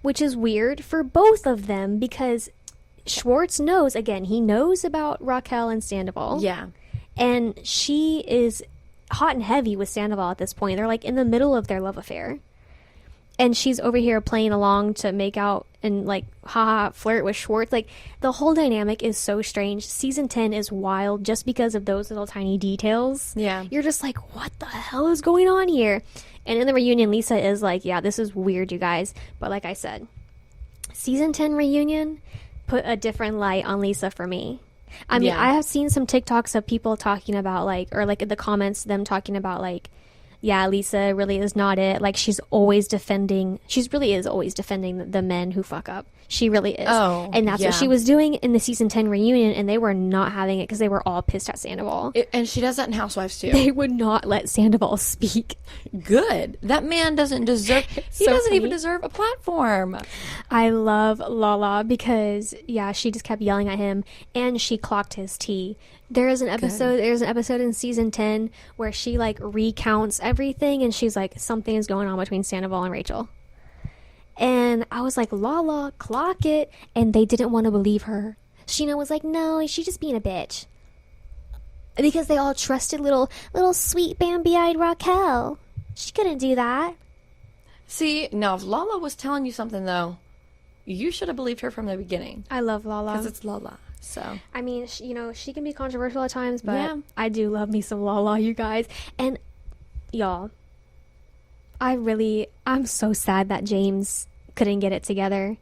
Which is weird for both of them because Schwartz knows, again, he knows about Raquel and Sandoval. Yeah. And she is hot and heavy with Sandoval at this point. They're like in the middle of their love affair. And she's over here playing along to make out and like, haha, flirt with Schwartz. Like, the whole dynamic is so strange. Season 10 is wild just because of those little tiny details. Yeah. You're just like, what the hell is going on here? And in the reunion, Lisa is like, yeah, this is weird, you guys. But like I said, season 10 reunion put a different light on Lisa for me. I mean, I have seen some TikToks of people talking about like, or like in the comments, them talking about like, yeah, Lisa really is not it. Like, she really is always defending the men who fuck up. She really is. Oh, and that's what she was doing in the season 10 reunion, and they were not having it because they were all pissed at Sandoval. And she does that in Housewives too. They would not let Sandoval speak. Good. That man doesn't deserve. He doesn't even deserve a platform. I love Lala because she just kept yelling at him, and she clocked his tea. There's an episode in season 10 where she like recounts everything, and she's like, something is going on between Sandoval and Rachel. And I was like, Lala, clock it. And they didn't want to believe her. Sheena was like, no, she's just being a bitch. Because they all trusted little sweet Bambi-eyed Raquel. She couldn't do that. See, now if Lala was telling you something though, you should have believed her from the beginning. I love Lala. Because it's Lala. So I mean, she can be controversial at times, but I do love me some Lala, you guys. And y'all, I'm so sad that James couldn't get it together.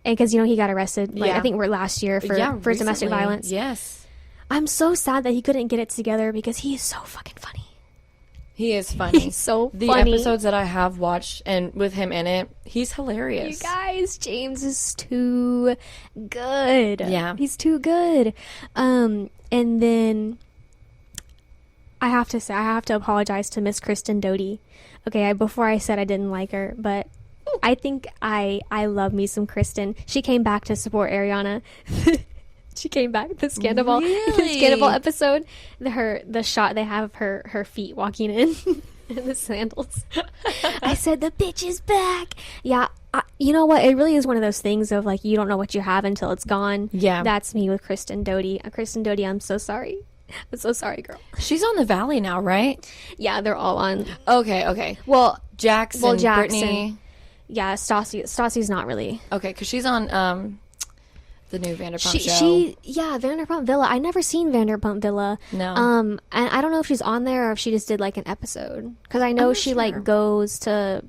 And because, he got arrested, I think last year for domestic violence. Yes. I'm so sad that he couldn't get it together because he is so fucking funny. He is funny. He's so the funny. episodes that I have watched and with him in it, he's hilarious. You guys, James is too good. Yeah. He's too good. And then I have to apologize to Miss Kristen Doty. Okay, before I said I didn't like her, but I think I love me some Kristen. She came back to support Ariana. She came back, the Scandal episode. The shot they have of her feet walking in the sandals. I said, the bitch is back. Yeah, you know what? It really is one of those things of like, you don't know what you have until it's gone. Yeah. That's me with Kristen Doty. Kristen Doty, I'm so sorry. I'm so sorry, girl. She's on the Valley now, right? Yeah, they're all on. Okay. Well, Jackson, Brittany. Yeah, Stassi's not really. Okay, because she's on the new Vanderpump show. Vanderpump Villa. I never seen Vanderpump Villa. No. And I don't know if she's on there or if she just did like an episode. Because I know she like goes to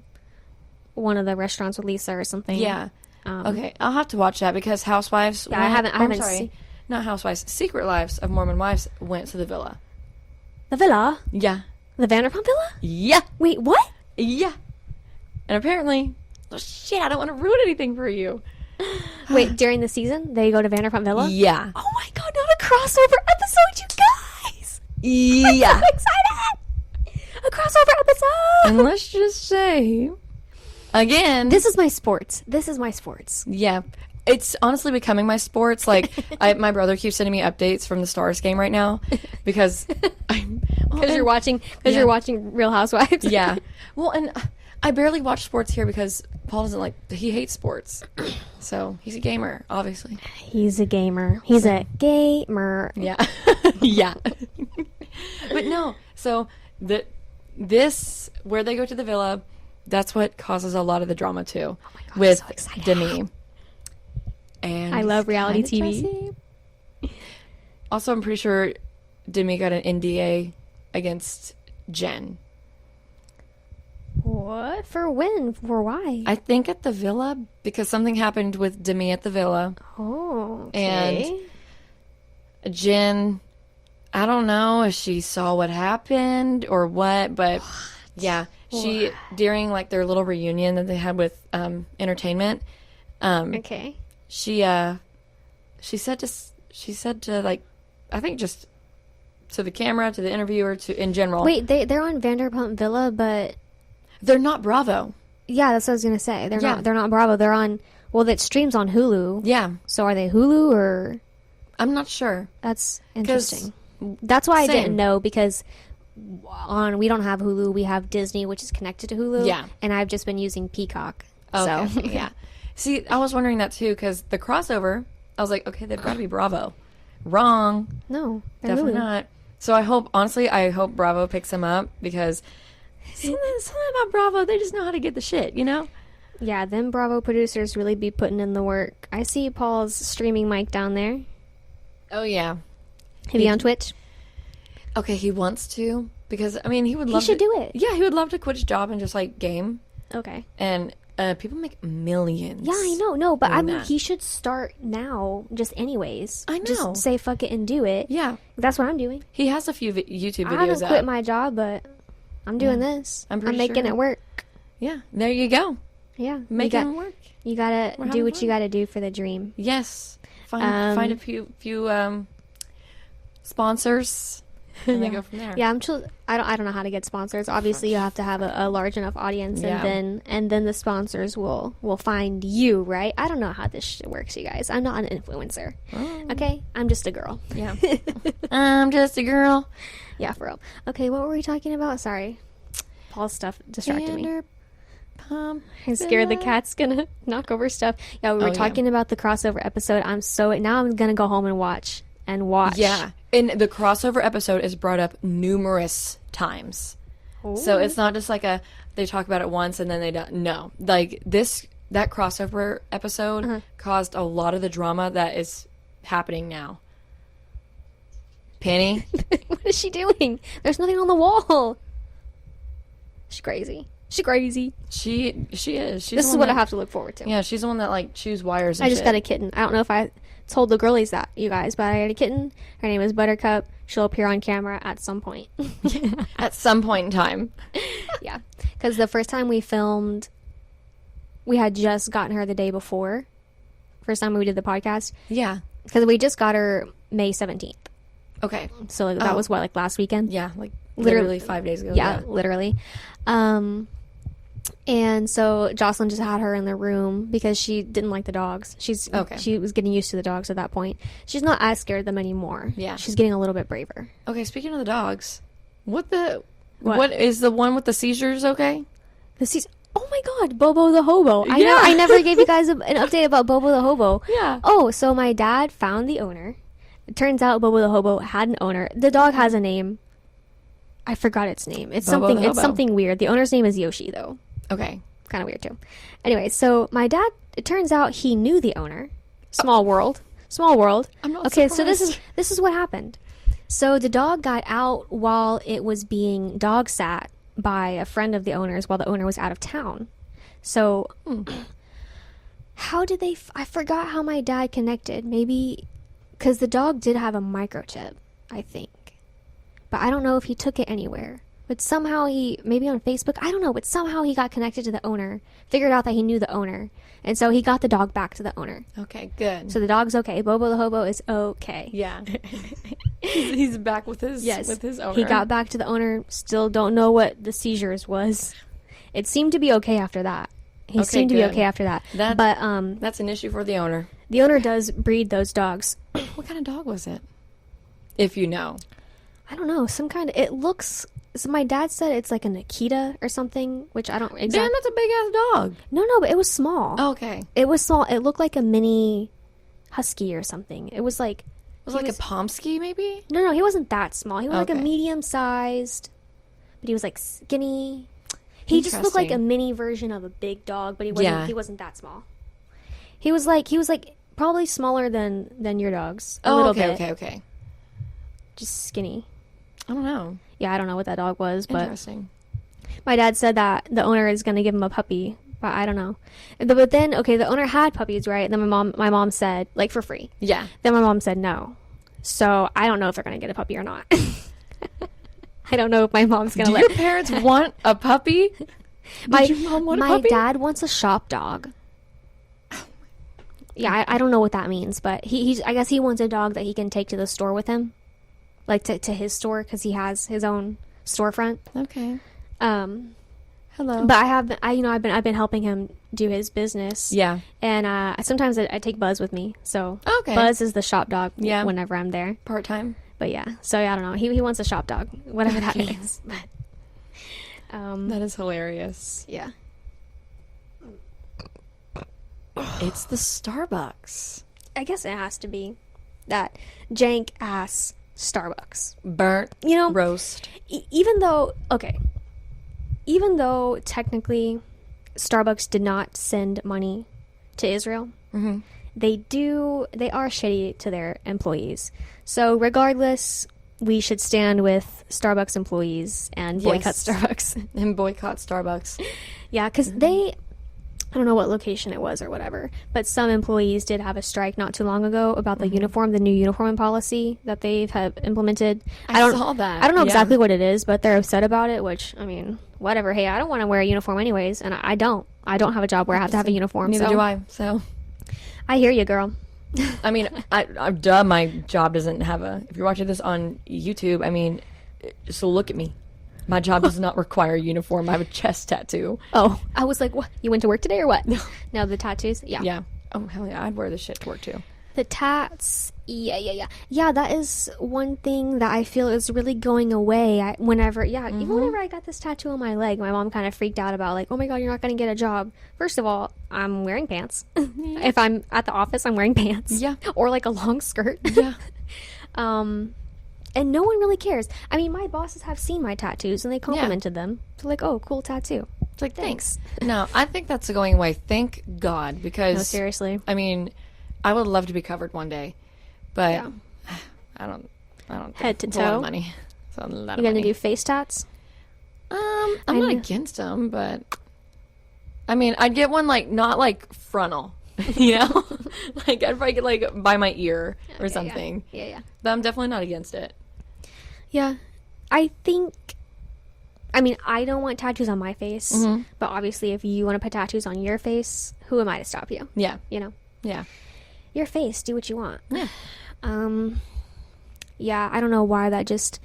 one of the restaurants with Lisa or something. Yeah. Okay, I'll have to watch that because Housewives. Yeah, I haven't seen. Not Housewives. Secret Lives of Mormon Wives went to the villa. The villa? Yeah. The Vanderpump Villa? Yeah. Wait, what? Yeah. And apparently, shit, I don't want to ruin anything for you. Wait, during the season, they go to Vanderpump Villa? Yeah. Oh my god, not a crossover episode, you guys! Yeah. I'm so excited! A crossover And let's just say, again, This is my sports. yeah, it's honestly becoming my sports. Like, my brother keeps sending me updates from the Stars game right now because You're watching Real Housewives. Yeah. Well, and I barely watch sports here because Paul he hates sports. So he's a gamer, obviously. He's a gamer. He's a gamer. Yeah. Yeah. But no, so this, where they go to the villa, that's what causes a lot of the drama too. Oh my God, with I'm so excited. Demi. And I love reality kinda TV. Jesse. Also, I'm pretty sure Demi got an NDA against Jen. What? For when? For why? I think at the villa, because something happened with Demi at the villa. Oh, okay. And Jen, I don't know if she saw what happened or what, but yeah, during like their little reunion that they had with entertainment, Okay. she said to like, I think just to the camera, to the interviewer, to in general. Wait, they're on Vanderpump Villa, but They're not Bravo. yeah, that's what I was gonna say. They're Yeah. not. They're not Bravo. They're on. Well, that streams on Hulu. Yeah, So are they Hulu or? I'm not sure. That's interesting. That's why I Same. didn't know, because we don't have Hulu. We have Disney, which is connected to Hulu. Yeah. And I've just been using Peacock. Okay, So yeah. See, I was wondering that too because the crossover, I was like, okay, they've got to be Bravo. Wrong. no, they're Definitely Hulu. not. So I hope Bravo picks them up because something about Bravo, they just know how to get the shit, you know? Yeah, them Bravo producers really be putting in the work. I see Paul's streaming mic down there. Oh, yeah. He be on Twitch. Okay, he wants to because, I mean, he would love He should to do it. Yeah, he would love to quit his job and just, like, game. Okay. And people make millions. Yeah, I know. No, but doing I mean, that. he should start now, just anyways. I know. Just say fuck it and do it. Yeah. That's what I'm doing. He has a few YouTube I haven't videos quit up. my job, but I'm doing this. I'm I'm pretty making sure. it work. Yeah, there you go. Yeah. Making it work. You gotta We're do having what you fun. gotta do for the dream. Yes. Find a few sponsors and then go from there. Yeah, I don't know how to get sponsors. Obviously, you have to have a large enough audience, Yeah. and then the sponsors will find you, right? I don't know how this shit works, you guys. I'm not an influencer. Oh. Okay, I'm just a girl. Yeah. I'm just a girl. Yeah, for real. Okay, what were we talking about? Sorry, Paul's stuff distracted me. Vanderpump I'm scared the Villa. cat's gonna knock over stuff. Yeah, we were Oh, yeah. talking about the crossover episode. Now I'm gonna go home and watch. Yeah. And the crossover episode is brought up numerous times. So it's not just like they talk about it once and then they don't. No. Like that crossover episode caused a lot of the drama that is happening now. Penny? What is she doing? There's nothing on the wall. She's crazy. She's crazy. She is. She's This is what I have to look forward to. Yeah, she's the one that like chews wires and I just shit. got a kitten. I don't know if I told the girlies that, you guys, but I had a kitten. Her name is Buttercup. She'll appear on camera at some point. At some point in time. Yeah. Because the first time we filmed, we had just gotten her the day before. First time we did the podcast. Yeah. Because we just got her May 17th. Okay. So that was what, like last weekend? Yeah, like Literally- literally 5 days ago. Yeah, literally. And so Jocelyn just had her in the room because she didn't like the dogs. Okay. She was getting used to the dogs at that point. She's not as scared of them anymore. Yeah. She's getting a little bit braver. Okay, speaking of the dogs, what is the one with the seizures okay? Oh my God, Bobo the Hobo. I know. Yeah. I never gave you guys an update about Bobo the Hobo. Yeah. Oh, so my dad found the owner. It turns out Bobo the Hobo had an owner. The dog has a name. I forgot its name. It's Bobo the something. It's Hobo. something weird. The owner's name is Yoshi, though. Okay. Kind of weird too. Anyway, so my dad. It turns out he knew the owner. Small world. Small world. I'm not okay. So surprised. this is what happened. So the dog got out while it was being dog sat by a friend of the owner's while the owner was out of town. So how did they? I forgot how my dad connected. Maybe because the dog did have a microchip, I think, but I don't know if he took it anywhere. But somehow maybe on Facebook, I don't know, but somehow he got connected to the owner, figured out that he knew the owner. And so he got the dog back to the owner. Okay, good. So the dog's okay. Bobo the hobo is okay. Yeah. He's back with his owner. He got back to the owner. Still don't know what the seizures was. It seemed to be okay after that. He seemed to be okay after that. But that's an issue for the owner. The owner does breed those dogs. What kind of dog was it? If you know. I don't know. Some kind of... It looks... So my dad said it's like a Nikita or something, which I don't exactly... Damn, that's a big-ass dog. No, but it was small. Oh, okay. It was small. It looked like a mini husky or something. It was like... Was it like a Pomsky, maybe? No, he wasn't that small. He was like a medium-sized, but he was like skinny. He just looked like a mini version of a big dog, but he wasn't that small. He was like probably smaller than your dogs. A little bit. Okay. Just skinny. I don't know. Yeah, I don't know what that dog was, but interesting. My dad said that the owner is going to give him a puppy, but I don't know. But then, okay, the owner had puppies, right? And then my mom said, like, for free. Yeah. Then my mom said no. So I don't know if they're going to get a puppy or not. I don't know if my mom's going to let... Do your parents want a puppy? Did your mom want a puppy? My dad wants a shop dog. Yeah, I don't know what that means, but I guess he wants a dog that he can take to the store with him. Like, to his store, because he has his own storefront. Okay. Hello. But I've been helping him do his business. Yeah. And sometimes I take Buzz with me. So okay. Buzz is the shop dog whenever I'm there. Part-time. But yeah. So yeah, I don't know. He wants a shop dog, whatever that means. That is hilarious. Yeah. It's the Starbucks. I guess it has to be that jank ass Starbucks. Burnt, roast. Even though technically Starbucks did not send money to Israel, mm-hmm. they are shitty to their employees. So regardless, we should stand with Starbucks employees and boycott Starbucks. And boycott Starbucks. Yeah, because I don't know what location it was or whatever, but some employees did have a strike not too long ago about the the new uniform policy that they have implemented. I saw that. I don't know exactly what it is, but they're upset about it, which, I mean, whatever. Hey, I don't want to wear a uniform anyways, and I don't have a job where I have to have a uniform. Neither do I, so. I hear you, girl. I mean, my job doesn't have if you're watching this on YouTube, I mean, just look at me. My job does not require a uniform. I have a chest tattoo. Oh, I was like, what? You went to work today or what? No, the tattoos? Yeah. Yeah. Oh, hell yeah. I'd wear this shit to work too. The tats. Yeah. Yeah, that is one thing that I feel is really going away. Even whenever I got this tattoo on my leg, my mom kind of freaked out about, like, oh my God, you're not going to get a job. First of all, I'm wearing pants. If I'm at the office, I'm wearing pants. Yeah. Or like a long skirt. Yeah. And no one really cares. I mean, my bosses have seen my tattoos, and they complimented them. They're like, oh, cool tattoo. It's like, thanks. No, I think that's going away. Thank God, because... No, seriously. I mean, I would love to be covered one day, but I don't head to toe. A lot of money. So you gonna do face tats? I'm not against them, but I mean, I'd get one not like frontal. Like I'd probably get by my ear or something. Yeah. But I'm definitely not against it. Yeah, I don't want tattoos on my face, but obviously if you want to put tattoos on your face, who am I to stop you? Yeah. Yeah. Your face, do what you want. Yeah. Yeah, I don't know why that just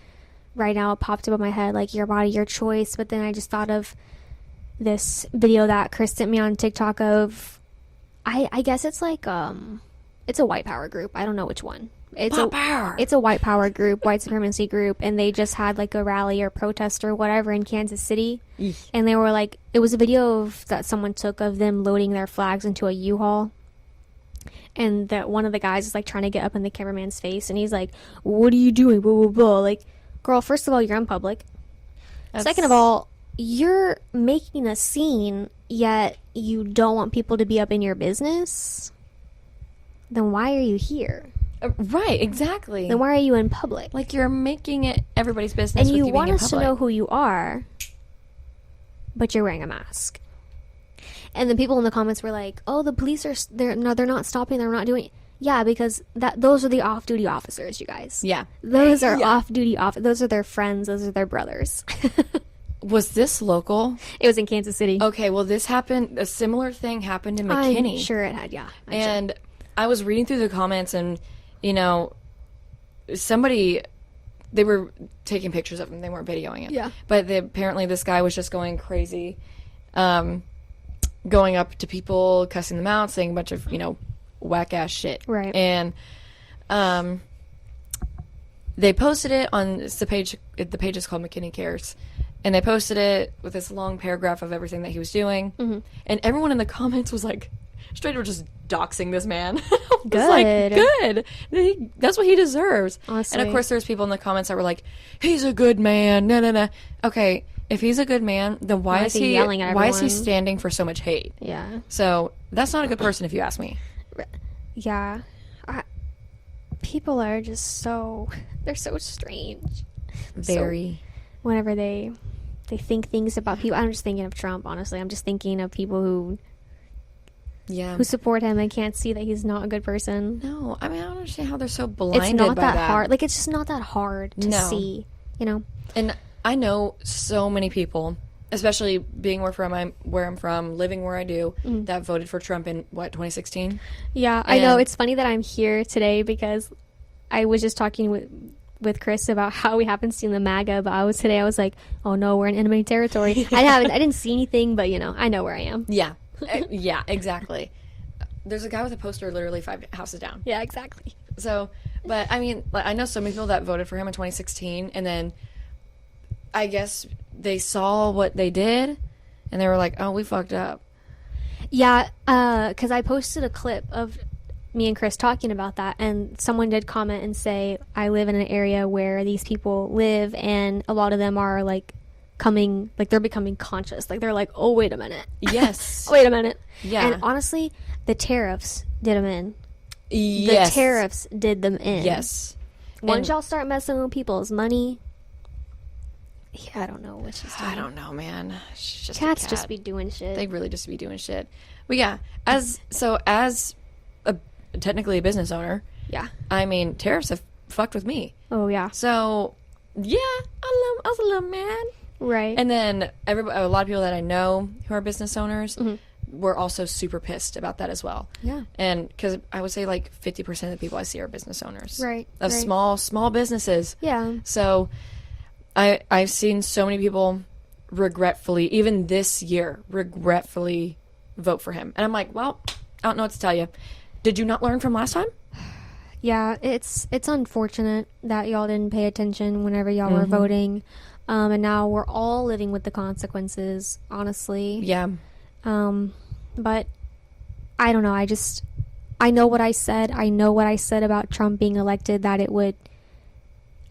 right now it popped up in my head, like your body, your choice, but then I just thought of this video that Chris sent me on TikTok of, I guess it's like, it's a white power group. I don't know which one. It's a white power group, white supremacy group, and they just had like a rally or protest or whatever in Kansas City. And they were like, it was a video that someone took of them loading their flags into a U-Haul. And that one of the guys is like trying to get up in the cameraman's face, and he's like, what are you doing? Blah, blah, blah. Like, girl, first of all, you're in public. Second of all, you're making a scene, yet you don't want people to be up in your business. Then why are you here? Right, exactly. Then why are you in public? Like, you're making it everybody's business. And you want us to know who you are, but you're wearing a mask. And the people in the comments were like, oh, the police they're not stopping, they're not doing it. Yeah, because those are the off-duty officers, you guys. Yeah. Those are off-duty those are their friends. Those are their brothers. Was this local? It was in Kansas City. Okay, well, this happened, a similar thing happened in McKinney. I'm sure it had, yeah. And I was reading through the comments and, they were taking pictures of him. They weren't videoing it. Yeah. But apparently this guy was just going crazy, going up to people, cussing them out, saying a bunch of, whack-ass shit. Right. And they posted it on the page is called McKinney Cares. And they posted it with this long paragraph of everything that he was doing. Mm-hmm. And everyone in the comments was like, straight up just doxing this man. Good. Good. That's what he deserves. Honestly. And of course, there's people in the comments that were like, he's a good man. No. Okay, if he's a good man, then why is he yelling at everyone? Why is he standing for so much hate? Yeah. So that's not a good person if you ask me. Yeah. People are just they're so strange. Very. So whenever they think things about people, I'm just thinking of Trump, honestly. I'm just thinking of people who support him and can't see that he's not a good person. No, I mean, I don't understand how they're so blinded it's not by that hard. Like, it's just not that hard to see, And I know so many people, especially being where I'm from, living where I do, that voted for Trump in, 2016? Yeah, I know. It's funny that I'm here today because I was just talking with Chris about how we haven't seen the MAGA, but I was like, oh no, we're in enemy territory. I didn't see anything, but I know where I am. Yeah. Yeah, exactly. There's a guy with a poster literally 5 houses down. Yeah, exactly. So, but I mean, I know so many people that voted for him in 2016, and then I guess they saw what they did, and they were like, oh, we fucked up. Yeah, because I posted a clip of me and Chris talking about that, and someone did comment and say, I live in an area where these people live, and a lot of them are they're becoming conscious. Like, they're like, oh, wait a minute. Yes. Wait a minute. Yeah. And honestly, the tariffs did them in. Yes. The tariffs did them in. Yes. Once y'all start messing with people's money, I don't know what she's doing. I don't know, man. She's just Cats a cat. just be doing shit. They really just be doing shit. But yeah, as technically a business owner, yeah. I mean, tariffs have fucked with me. Oh, yeah. So, yeah, I was a little mad. Right. And then a lot of people that I know who are business owners were also super pissed about that as well. Yeah. And because I would say 50% of the people I see are business owners. Right. Of small businesses. Yeah. So I've seen so many people regretfully, even this year, vote for him. And I'm like, well, I don't know what to tell you. Did you not learn from last time? Yeah, it's unfortunate that y'all didn't pay attention whenever y'all were voting. And now we're all living with the consequences, honestly. Yeah. But I don't know. I know what I said. I know what I said about Trump being elected, that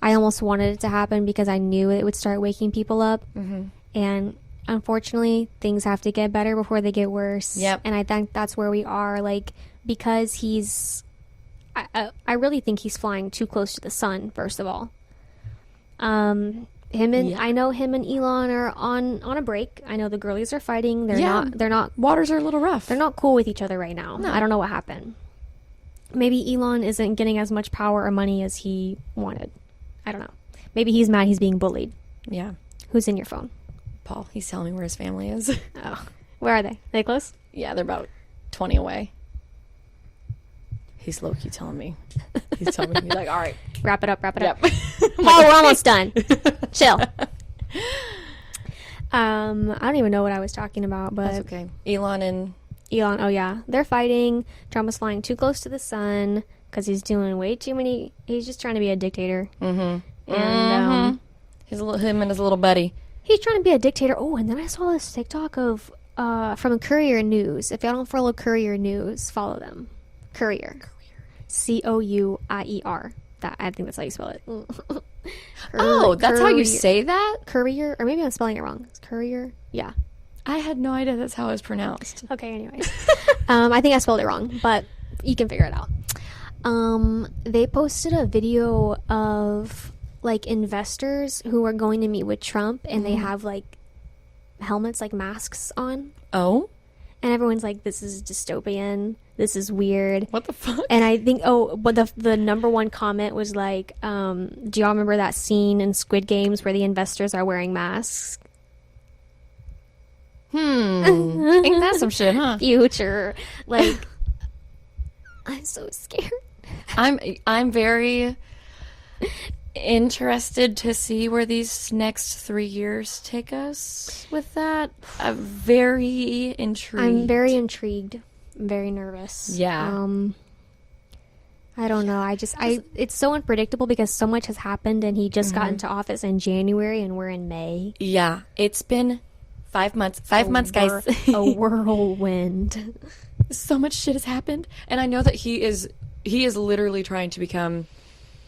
I almost wanted it to happen because I knew it would start waking people up. Mm-hmm. And unfortunately, things have to get better before they get worse. Yep. And I think that's where we are. Because I really think he's flying too close to the sun, first of all. I know him and Elon are on a break. I know the girlies are fighting. They're not waters are a little rough. They're not cool with each other right now. No. I don't know what happened. Maybe Elon isn't getting as much power or money as he wanted. I don't know. Maybe he's mad he's being bullied. Yeah. Who's in your phone? Paul. He's telling me where his family is. Oh. Where are they? Are they close? Yeah, they're about 20 away. He's low-key telling me. He's telling me. He's like, all right. Wrap it up. Yep. Oh, we're almost done. Chill. I don't even know what I was talking about, but... That's okay. Elon, oh yeah. They're fighting. Trump is flying too close to the sun because he's doing way too many... He's just trying to be a dictator. Mm-hmm. And, him and his little buddy. He's trying to be a dictator. Oh, and then I saw this TikTok of... from Courier News. If y'all don't follow Courier News, follow them. Courier. Couier. I think that's how you spell it. That's how you say that? Courier, or maybe I'm spelling it wrong. It's Courier. Yeah. I had no idea that's how it was pronounced. Okay, anyways. I think I spelled it wrong, but you can figure it out. They posted a video of investors who are going to meet with Trump, and they have helmets, masks on. Oh? And everyone's like, this is dystopian. This is weird. What the fuck? And I think, but the number one comment was like, do y'all remember that scene in Squid Games where the investors are wearing masks? Ain't that some shit, huh? Future. Like, I'm so scared. I'm very interested to see where these next 3 years take us with that. I'm very intrigued. I'm very intrigued. I'm very nervous. Yeah. I don't know. It's so unpredictable because so much has happened, and he just got into office in January, and we're in May. Yeah. It's been 5 months. 5 months, guys. A whirlwind. So much shit has happened, and I know that he is literally trying to become.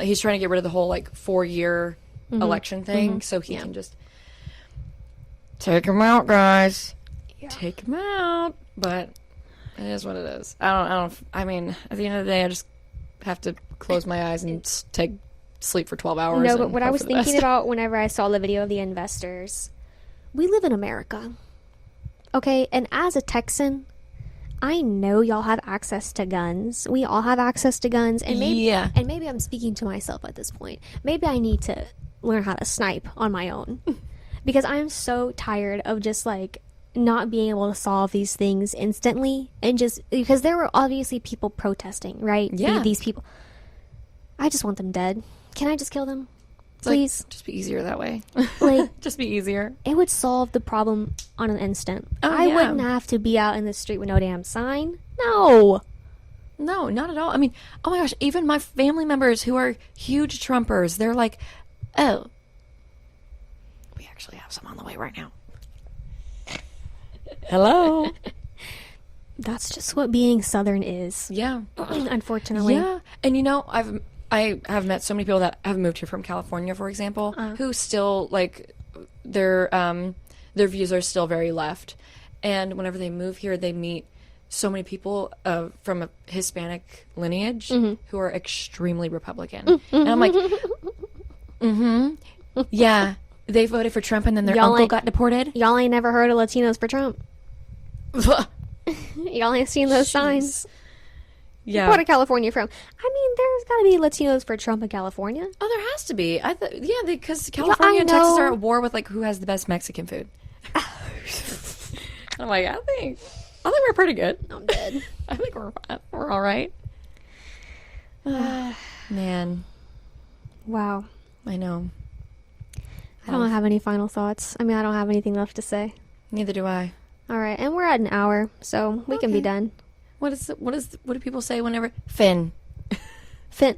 He's trying to get rid of the whole 4-year election thing, so he can just take him out, guys. Yeah. Take him out. But it is what it is. I mean, at the end of the day, I just have to close my eyes and sleep for 12 hours. No, but what I was thinking about whenever I saw the video of the investors, we live in America, okay? And as a Texan, I know y'all have access to guns. We all have access to guns, and maybe I'm speaking to myself at this point. Maybe I need to learn how to snipe on my own, because I'm so tired of just not being able to solve these things instantly, and just because there were obviously people protesting, right? Yeah, these people. I just want them dead. Can I just kill them? Please. Just be easier that way. Just be easier. It would solve the problem on an instant. I wouldn't have to be out in the street with no damn sign. No, not at all. I mean, oh my gosh, even my family members who are huge Trumpers, they're like, oh, we actually have some on the way right now. Hello. That's just what being Southern is. Yeah. Unfortunately. Yeah. And I have met so many people that have moved here from California, for example, who still their views are still very left. And whenever they move here, they meet so many people from a Hispanic lineage who are extremely Republican. And I'm like, yeah, they voted for Trump and then their uncle got deported. Y'all ain't never heard of Latinos for Trump. Y'all ain't seen those signs. Yeah. What part of California you from? I mean, there's got to be Latinos for Trump in California. Oh, there has to be. Because California and Texas are at war with who has the best Mexican food. I'm like, I think we're pretty good. I'm dead. I think we're all right. Man. Wow. I know. I don't have any final thoughts. I mean, I don't have anything left to say. Neither do I. All right, and we're at an hour, so we can be done. What do people say whenever Finn? The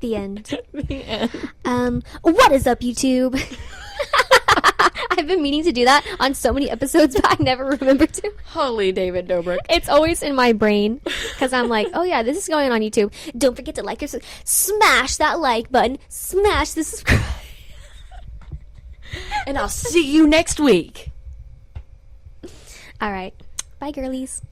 end. The end. What is up, YouTube? I've been meaning to do that on so many episodes, but I never remember to. Holy David Dobrik. It's always in my brain because I'm like, oh yeah, this is going on YouTube. Don't forget to like or smash that like button. Smash the subscribe. And I'll see you next week. All right. Bye, girlies.